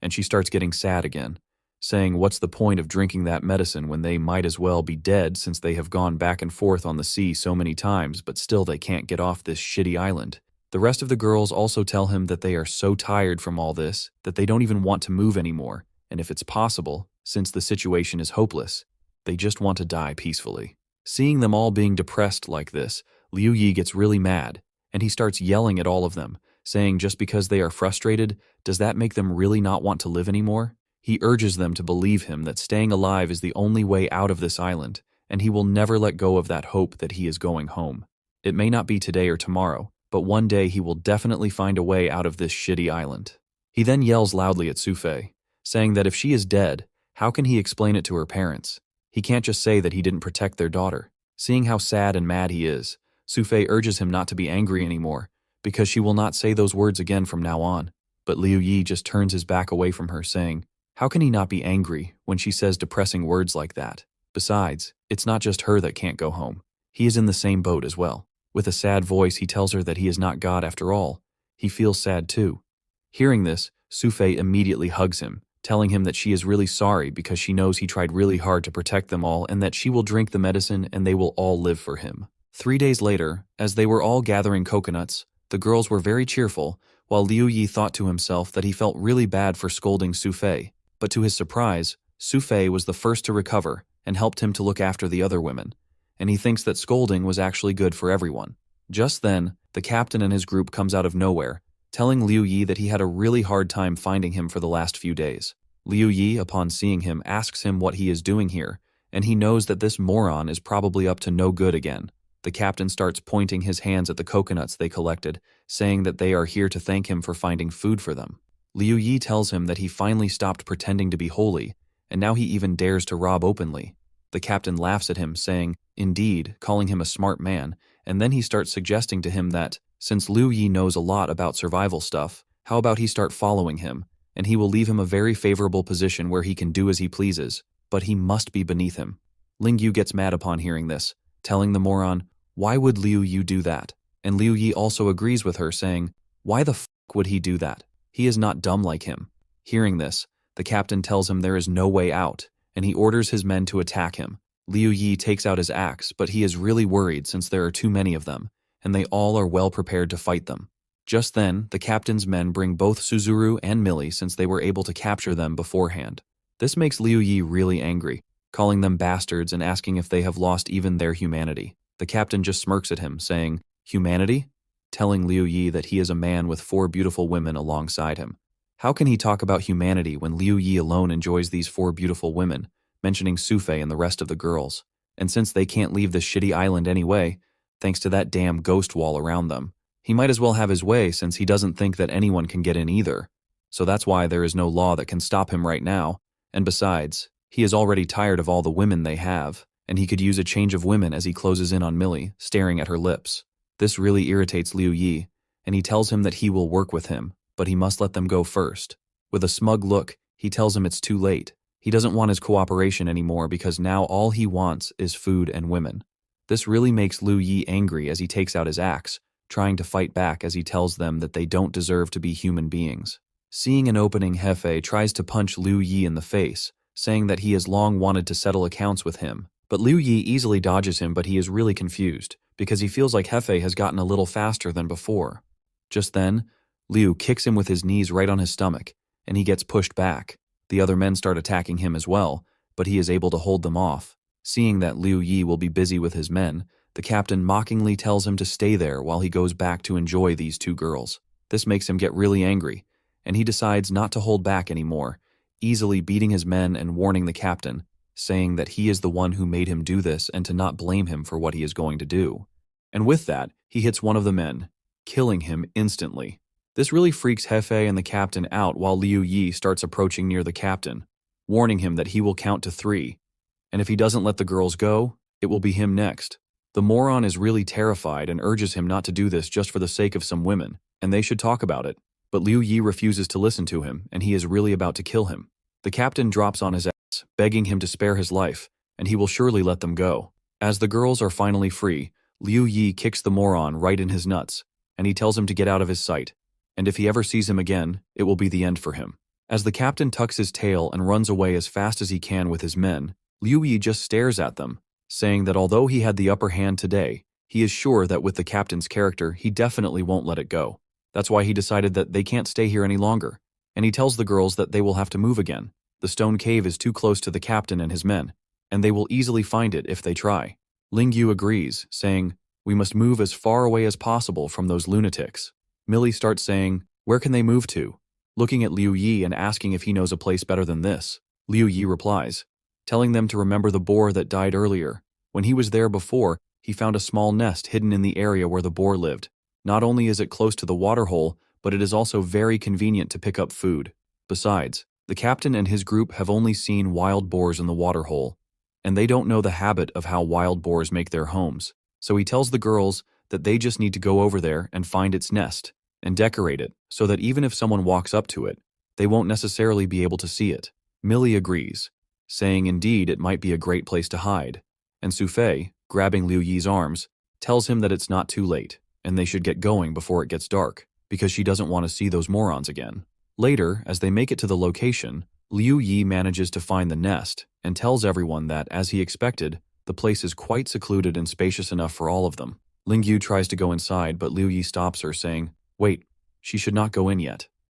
and she starts getting sad again, saying what's the point of drinking that medicine when they might as well be dead since they have gone back and forth on the sea so many times but still they can't get off this shitty island. The rest of the girls also tell him that they are so tired from all this that they don't even want to move anymore, and if it's possible, since the situation is hopeless, they just want to die peacefully. Seeing them all being depressed like this, Liu Yi gets really mad, and he starts yelling at all of them, saying just because they are frustrated, does that make them really not want to live anymore? He urges them to believe him that staying alive is the only way out of this island, and he will never let go of that hope that he is going home. It may not be today or tomorrow, but one day he will definitely find a way out of this shitty island. He then yells loudly at Sufei, saying that if she is dead, how can he explain it to her parents? He can't just say that he didn't protect their daughter. Seeing how sad and mad he is, Sufei urges him not to be angry anymore, because she will not say those words again from now on. But Liu Yi just turns his back away from her, saying, how can he not be angry when she says depressing words like that? Besides, it's not just her that can't go home. He is in the same boat as well. With a sad voice, he tells her that he is not God after all. He feels sad too. Hearing this, Sufei immediately hugs him, telling him that she is really sorry because she knows he tried really hard to protect them all and that she will drink the medicine and they will all live for him. 3 days later, as they were all gathering coconuts, the girls were very cheerful, while Liu Yi thought to himself that he felt really bad for scolding Sufei. But to his surprise, Sufei was the first to recover and helped him to look after the other women, and he thinks that scolding was actually good for everyone. Just then, the captain and his group comes out of nowhere, telling Liu Yi that he had a really hard time finding him for the last few days. Liu Yi, upon seeing him, asks him what he is doing here, and he knows that this moron is probably up to no good again. The captain starts pointing his hands at the coconuts they collected, saying that they are here to thank him for finding food for them. Liu Yi tells him that he finally stopped pretending to be holy, and now he even dares to rob openly. The captain laughs at him, saying, indeed, calling him a smart man, and then he starts suggesting to him that, since Liu Yi knows a lot about survival stuff, how about he start following him, and he will leave him a very favorable position where he can do as he pleases, but he must be beneath him. Ling Yu gets mad upon hearing this, telling the moron, why would Liu Yu do that? And Liu Yi also agrees with her, saying, why the f*** would he do that? He is not dumb like him. Hearing this, the captain tells him there is no way out, and he orders his men to attack him. Liu Yi takes out his axe, but he is really worried since there are too many of them, and they all are well prepared to fight them. Just then, the captain's men bring both Suzuru and Millie since they were able to capture them beforehand. This makes Liu Yi really angry, calling them bastards and asking if they have lost even their humanity. The captain just smirks at him, saying, humanity? Telling Liu Yi that he is a man with 4 beautiful women alongside him. How can he talk about humanity when Liu Yi alone enjoys these 4 beautiful women, mentioning Sufei and the rest of the girls? And since they can't leave this shitty island anyway, thanks to that damn ghost wall around them, he might as well have his way since he doesn't think that anyone can get in either. So that's why there is no law that can stop him right now, and besides, he is already tired of all the women they have, and he could use a change of women as he closes in on Millie, staring at her lips. This really irritates Liu Yi, and he tells him that he will work with him, but he must let them go first. With a smug look, he tells him it's too late. He doesn't want his cooperation anymore because now all he wants is food and women. This really makes Liu Yi angry as he takes out his axe, trying to fight back as he tells them that they don't deserve to be human beings. Seeing an opening, Hefe tries to punch Liu Yi in the face, saying that he has long wanted to settle accounts with him. But Liu Yi easily dodges him, but he is really confused, because he feels like Hefe has gotten a little faster than before. Just then, Liu kicks him with his knees right on his stomach, and he gets pushed back. The other men start attacking him as well, but he is able to hold them off. Seeing that Liu Yi will be busy with his men, the captain mockingly tells him to stay there while he goes back to enjoy these 2 girls. This makes him get really angry, and he decides not to hold back anymore, easily beating his men and warning the captain, saying that he is the one who made him do this and to not blame him for what he is going to do. And with that, he hits one of the men, killing him instantly. This really freaks Hefe and the captain out while Liu Yi starts approaching near the captain, warning him that he will count to 3, and if he doesn't let the girls go, it will be him next. The moron is really terrified and urges him not to do this just for the sake of some women, and they should talk about it. But Liu Yi refuses to listen to him, and he is really about to kill him. The captain drops on his ass, begging him to spare his life, and he will surely let them go. As the girls are finally free, Liu Yi kicks the moron right in his nuts, and he tells him to get out of his sight, and if he ever sees him again, it will be the end for him. As the captain tucks his tail and runs away as fast as he can with his men, Liu Yi just stares at them, saying that although he had the upper hand today, he is sure that with the captain's character, he definitely won't let it go. That's why he decided that they can't stay here any longer, and he tells the girls that they will have to move again. The stone cave is too close to the captain and his men, and they will easily find it if they try. Ling Yu agrees, saying, "We must move as far away as possible from those lunatics." Millie starts saying, "Where can they move to?" Looking at Liu Yi and asking if he knows a place better than this. Liu Yi replies, telling them to remember the boar that died earlier. When he was there before, he found a small nest hidden in the area where the boar lived. Not only is it close to the waterhole, but it is also very convenient to pick up food. Besides, the captain and his group have only seen wild boars in the waterhole, and they don't know the habit of how wild boars make their homes. So he tells the girls that they just need to go over there and find its nest, and decorate it, so that even if someone walks up to it, they won't necessarily be able to see it. Millie agrees, saying indeed it might be a great place to hide, and Sufei, grabbing Liu Yi's arms, tells him that it's not too late, and they should get going before it gets dark, because she doesn't want to see those morons again. Later, as they make it to the location, Liu Yi manages to find the nest, and tells everyone that, as he expected, the place is quite secluded and spacious enough for all of them. Ling Yu tries to go inside, but Liu Yi stops her, saying, "Wait, she should not go in yet."